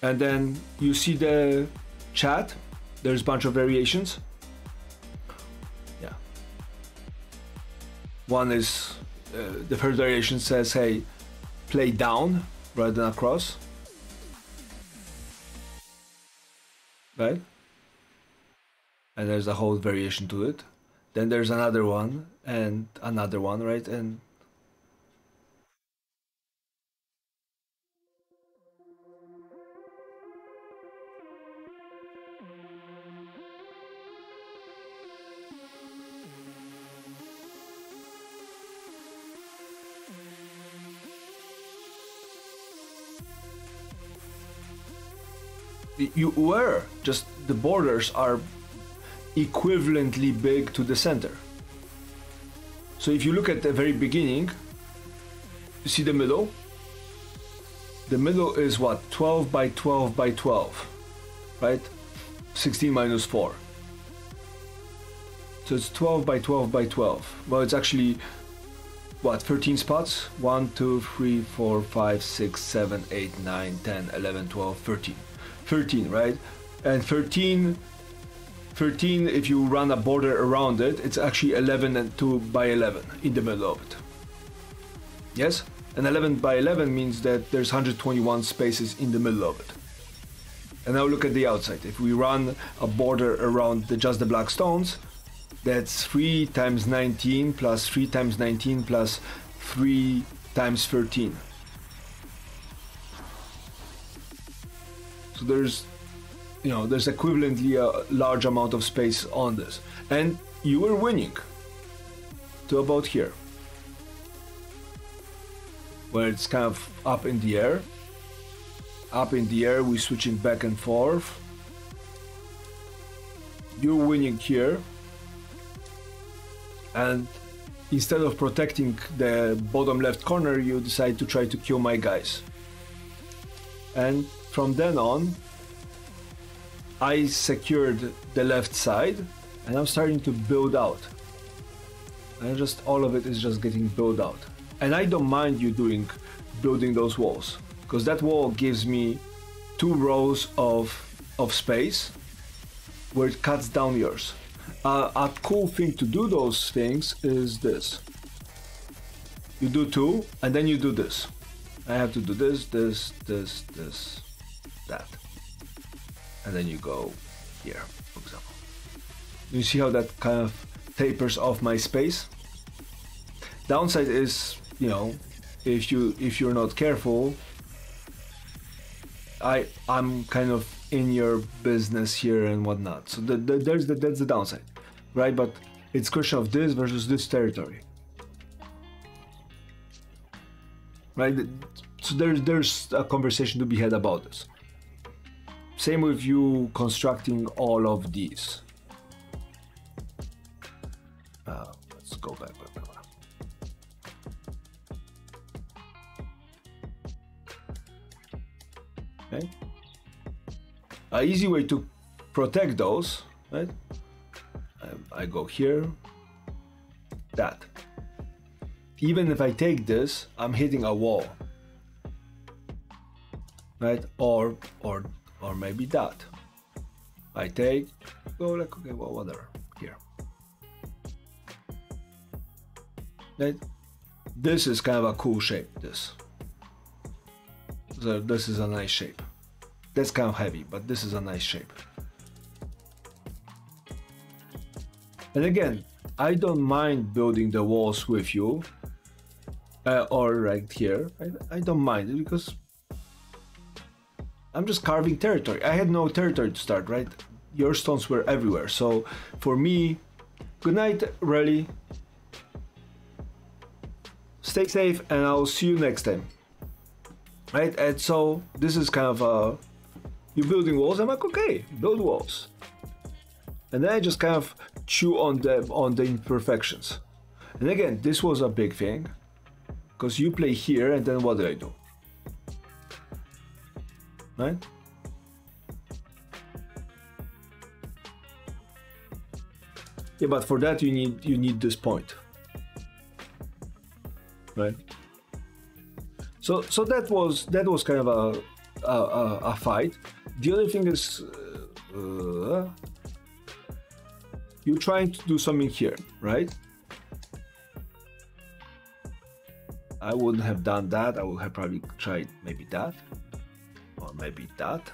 And then you see the chat, there's a bunch of variations. Yeah. One is, the first variation says, hey, play down rather than across. Right? And there's a whole variation to it. Then there's another one and another one, right? And you were just, the borders are equivalently big to the center. So if you look at the very beginning, you see the middle? The middle is what? 12 by 12 by 12, right? 16 minus 4. So it's 12 by 12 by 12. Well, it's actually, what, 13 spots? 1, 2, 3, 4, 5, 6, 7, 8, 9, 10, 11, 12, 13. 13, right? And 13, if you run a border around it, it's actually 11 and 2 by 11 in the middle of it. Yes? And 11 by 11 means that there's 121 spaces in the middle of it. And now look at the outside. If we run a border around just the black stones, that's 3 times 19 plus 3 times 19 plus 3 times 13. So there's equivalently a large amount of space on this. And you were winning to about here, where it's kind of up in the air. Up in the air, we're switching back and forth. You're winning here. And instead of protecting the bottom left corner, you decide to try to kill my guys. And from then on, I secured the left side and I'm starting to build out. And just all of it is just getting built out. And I don't mind you building those walls, because that wall gives me 2 rows of space where it cuts down yours. A cool thing to do those things is this. You do 2, and then you do this. I have to do this, that. And then you go here, for example. You see how that kind of tapers off my space? Downside is, you know, if you're not careful, I'm kind of in your business here and whatnot. So that's the downside, right? But it's a question of this versus this territory, right? So there's a conversation to be had about this. Same with you constructing all of these. Let's go back. Okay. An easy way to protect those, right? I go here, that. Even if I take this, I'm hitting a wall, right? Or maybe that. I take, go like, okay, well, whatever, here. Right? This is kind of a cool shape, this. So this is a nice shape. That's kind of heavy, but this is a nice shape. And again, I don't mind building the walls with you, or right here. I don't mind it because I'm just carving territory. I had no territory to start, right? Your stones were everywhere. So for me, good night, Rally. Stay safe, and I'll see you next time. Right? And so this is kind of you're building walls. I'm like, okay, build walls. And then I just kind of chew on the imperfections. And again, this was a big thing, because you play here, and then what do I do? Right? Yeah, but for that you need this point. Right? So that was kind of a fight. The other thing is you're trying to do something here, right? I wouldn't have done that. I would have probably tried maybe that, or maybe that.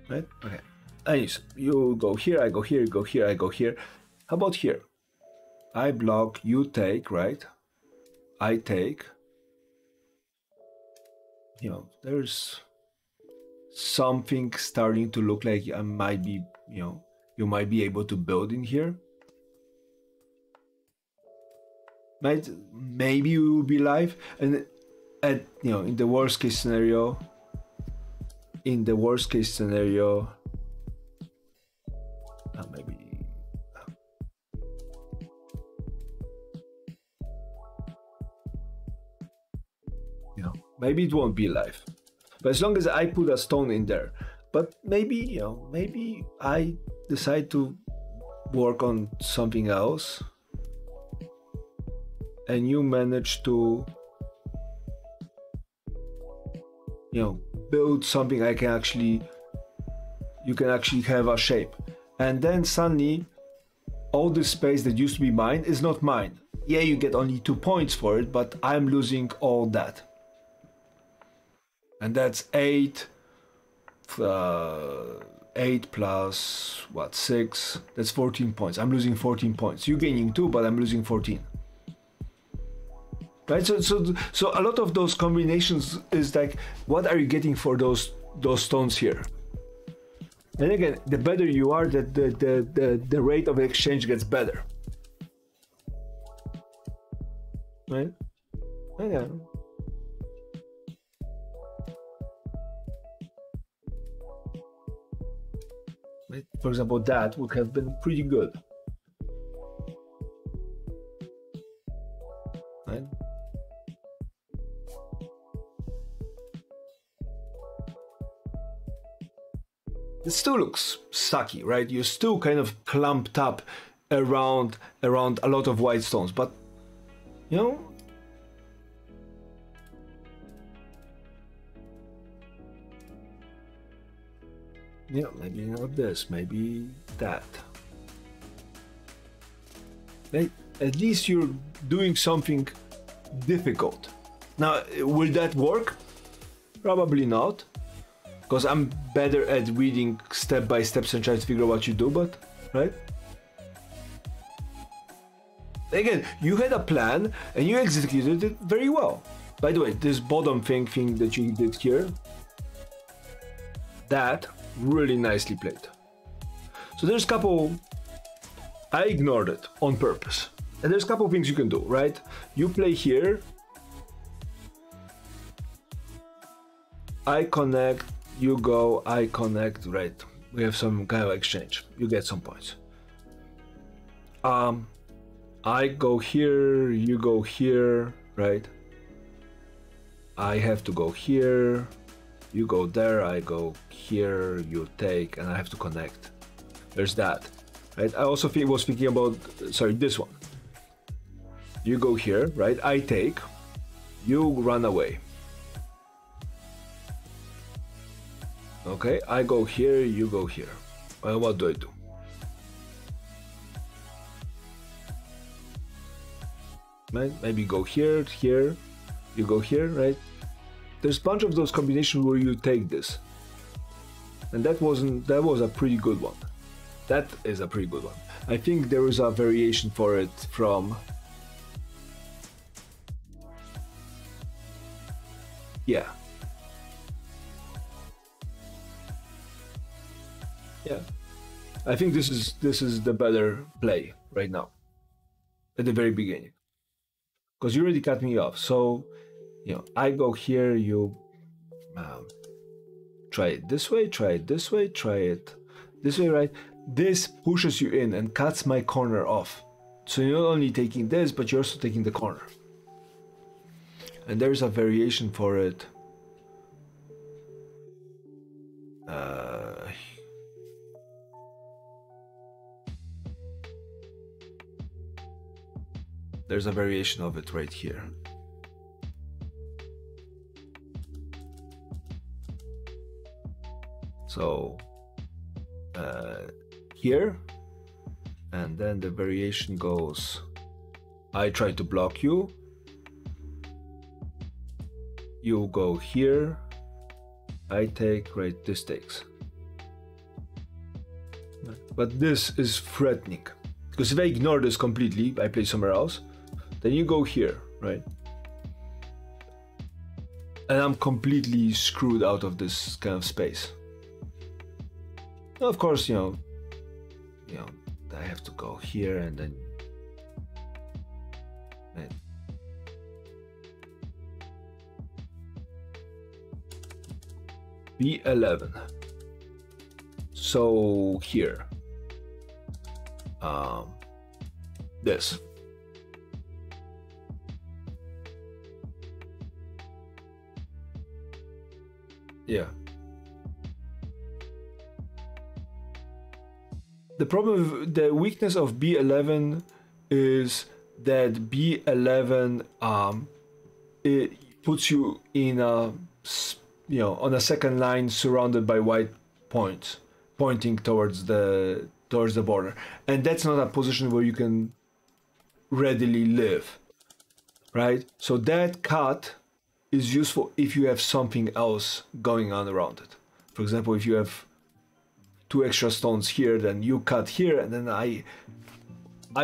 Right? Okay. Anyways, you go here, I go here, you go here, I go here. How about here? I block, you take, right? I take. You know, there's something starting to look like I might be, you know, you might be able to build in here. Right? Maybe you will be live, and you know, in the worst case scenario, maybe. You know, maybe it won't be live, but as long as I put a stone in there. But maybe, you know, maybe I decide to work on something else, and you manage to, you know, build something you can actually have a shape. And then suddenly all this space that used to be mine is not mine. Yeah, you get only 2 points for it, but I'm losing all that. And that's 8 plus what, 6, that's 14 points. I'm losing 14 points. You're gaining 2, but I'm losing 14. Right? So a lot of those combinations is like, what are you getting for those stones here? And again, the better you are, the rate of exchange gets better. Right? Yeah. For example, that would have been pretty good. Right? It still looks sucky, right? You're still kind of clumped up around a lot of white stones, but You know, yeah, maybe not this, maybe that. At least you're doing something difficult. Now, will that work? Probably not, because I'm better at reading step by steps and trying to figure out what you do, but, right? Again, you had a plan and you executed it very well. By the way, this bottom thing that you did here, that really nicely played. So there's a couple, I ignored it on purpose. And there's a couple of things you can do, right? You play here, I connect, you go, I connect, right? We have some kind of exchange. You get some points. I go here, you go here, right? I have to go here, you go there, I go here, you take, and I have to connect. There's that, right? I also was thinking about, sorry, this one. You go here, right? I take, you run away. Okay, I go here, you go here. Well, what do I do? Right? Maybe go here, here, you go here, right? There's a bunch of those combinations where you take this. And that was a pretty good one. That is a pretty good one. I think there is a variation for it from... Yeah. Yeah. I think this is the better play right now. At the very beginning. Because you already cut me off, so you know I go here. You try it this way, try it this way, try it this way, right? This pushes you in and cuts my corner off. So you're not only taking this, but you're also taking the corner. And there's a variation for it. There's a variation of it right here. So here, and then the variation goes, I try to block you, you go here, I take, right, this takes. But this is threatening, because if I ignore this completely, I play somewhere else, then you go here, right? And I'm completely screwed out of this kind of space. Of course, you know, I have to go here and then, right. B11. So here, this. Yeah. The problem, the weakness of B11 is that B11 it puts you in a, you know, on a second line surrounded by white points pointing towards the border, and that's not a position where you can readily live, right? So that cut is useful if you have something else going on around it. For example, if you have 2 extra stones here, then you cut here, and then I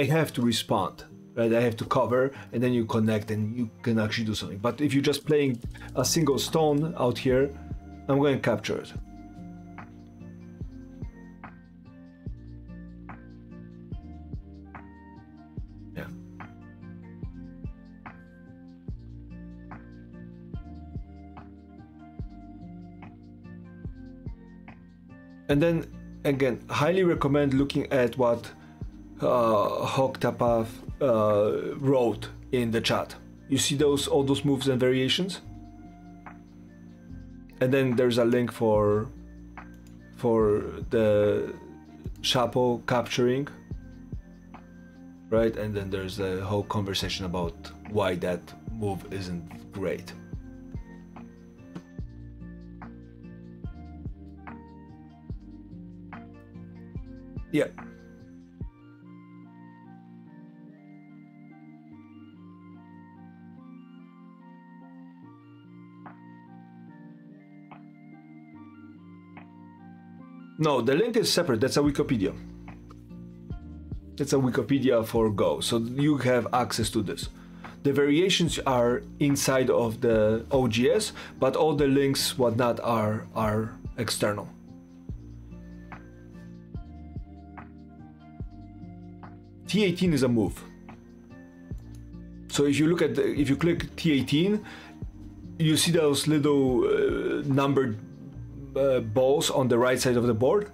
have to respond, right? I have to cover, and then you connect, and you can actually do something. But if you're just playing a single stone out here, I'm going to capture it. Yeah. And then again, highly recommend looking at what Hoktapath wrote in the chat. You see all those moves and variations? And then there's a link for the Chapo capturing. right? And then there's a whole conversation about why that move isn't great. Yeah. No, the link is separate. That's a Wikipedia. It's a Wikipedia for Go, so you have access to this. The variations are inside of the OGS, but all the links, whatnot, are external. T18 is a move. So if you look at if you click T18, you see those little numbered balls on the right side of the board,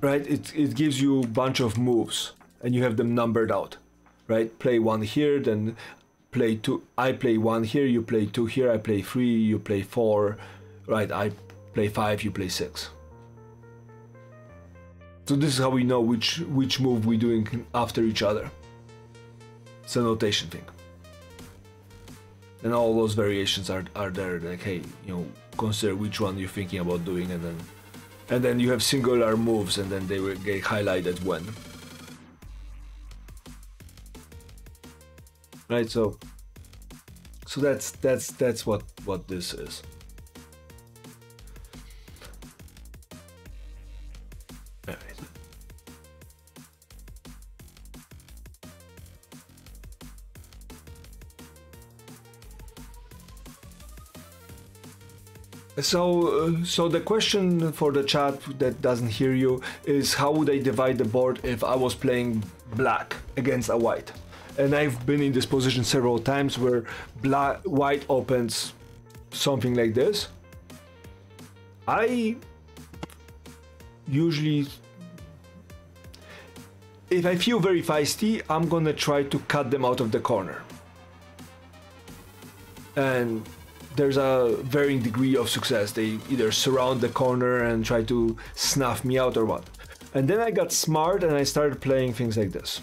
right? It gives you a bunch of moves and you have them numbered out, right? Play one here, then play two. I play one here, you play two here, I play three, you play four, right? I play five, you play six. So this is how we know which move we're doing after each other. It's a notation thing. And all those variations are there, like, hey, you know, consider which one you're thinking about doing, and then you have singular moves, and then they will get highlighted when. Right, so that's what this is. All right. So the question for the chat that doesn't hear you is, how would I divide the board if I was playing black against a white? And I've been in this position several times where white opens something like this. I usually, if I feel very feisty, I'm gonna try to cut them out of the corner. And there's a varying degree of success. They either surround the corner and try to snuff me out or what. And then I got smart and I started playing things like this.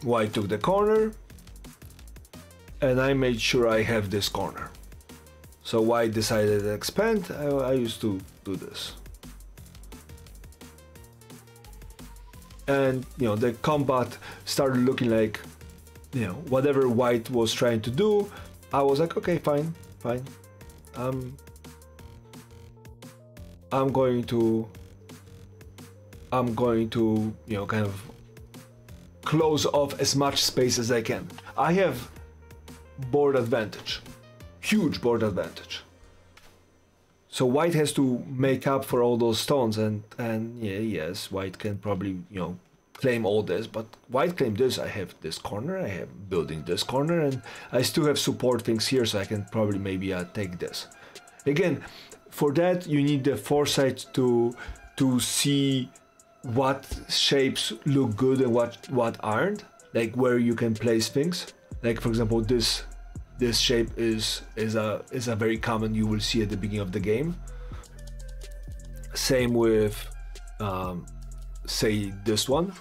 White took the corner and I made sure I have this corner. So white decided to expand. I used to do this. And you know, the combat started looking like, you know, whatever white was trying to do, I was like, okay, fine. I'm going to, you know, kind of close off as much space as I can. I have board advantage, huge board advantage. So white has to make up for all those stones, and yeah, yes, white can probably, you know, claim all this, but white claim this. I have this corner, I have building this corner, and I still have support things here, so I can probably maybe take this. Again, for that you need the foresight to see what shapes look good and what aren't, like where you can place things. Like for example, this shape is a very common, you will see at the beginning of the game. Same with say this one.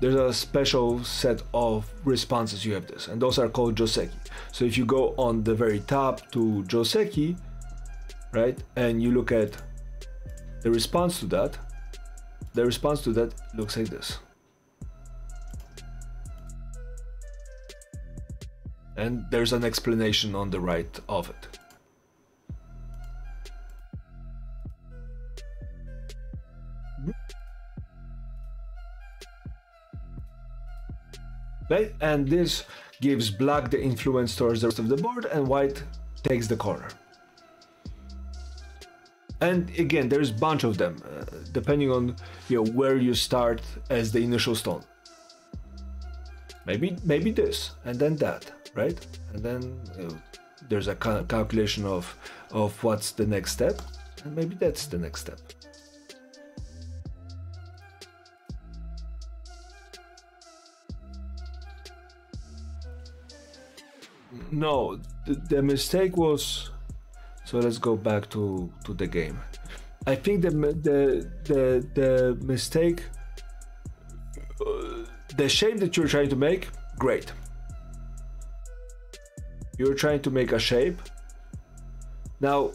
There's a special set of responses you have this, and those are called Joseki. So if you go on the very top to Joseki, right, and you look at the response to that looks like this. And there's an explanation on the right of it. Right? And this gives black the influence towards the rest of the board, and white takes the corner. And again, there's a bunch of them, depending on, you know, where you start as the initial stone. Maybe this, and then that, right? And then you know, there's a calculation of what's the next step, and maybe that's the next step. No, the mistake was, so let's go back to the game. I think the mistake the shape that you're trying to make, great. You're trying to make a shape. Now,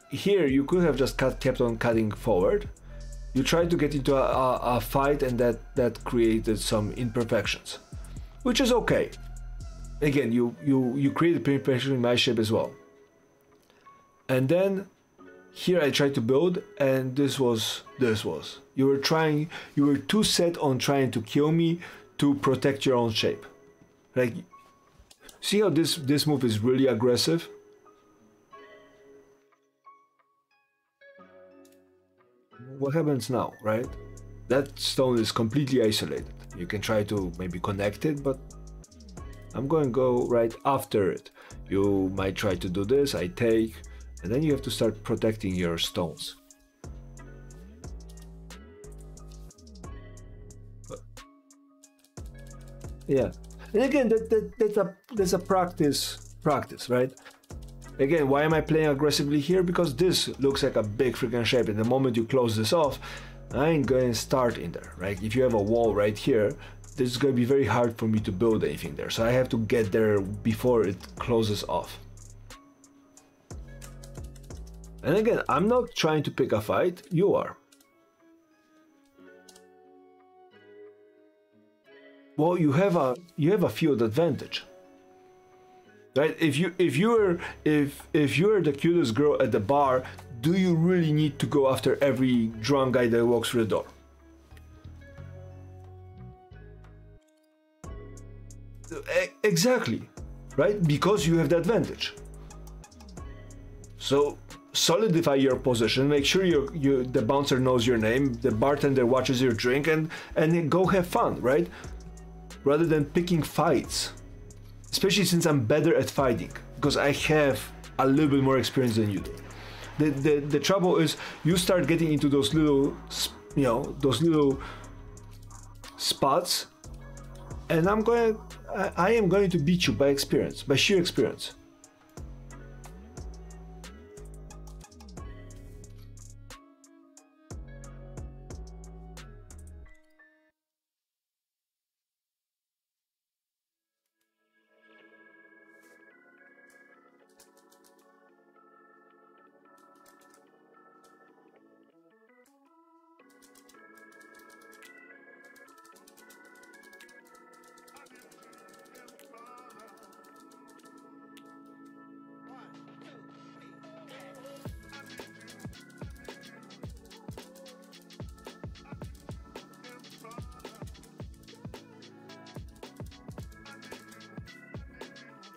here you could have just kept on cutting forward. You tried to get into a fight, and that created some imperfections, which is okay. Again, you created imperfection in my shape as well. And then here I tried to build, and this was you were too set on trying to kill me to protect your own shape. Like, see how this move is really aggressive? What happens now, right? That stone is completely isolated. You can try to maybe connect it, but I'm going to go right after it. You might try to do this, I take, and then you have to start protecting your stones. But, yeah, and again, that's a practice, right? Again, why am I playing aggressively here? Because this looks like a big freaking shape, and the moment you close this off, I ain't going to start in there, right? If you have a wall right here, this is going to be very hard for me to build anything there, so I have to get there before it closes off. And again, I'm not trying to pick a fight, you are. Well, you have a field advantage. Right? If you're the cutest girl at the bar, do you really need to go after every drunk guy that walks through the door? Exactly, right? Because you have the advantage. So solidify your position. Make sure the bouncer knows your name, the bartender watches your drink, and go have fun, right? Rather than picking fights. Especially since I'm better at fighting, because I have a little bit more experience than you do. The trouble is, you start getting into those little, those little spots, and I am going to beat you by experience, by sheer experience.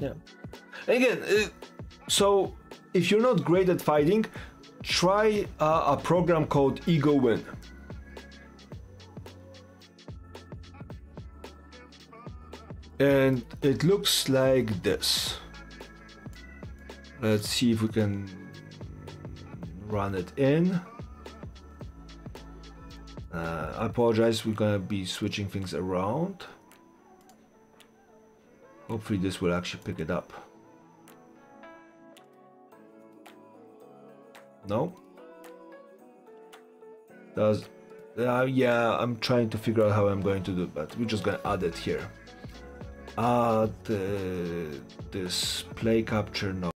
Yeah. Again, so if you're not great at fighting, try a program called Ego Win. And it looks like this. Let's see if we can run it in. I apologize, we're gonna be switching things around. Hopefully this will actually pick it up. No? Does... yeah, I'm trying to figure out how I'm going to do it, but we're just gonna add it here. Display capture, no.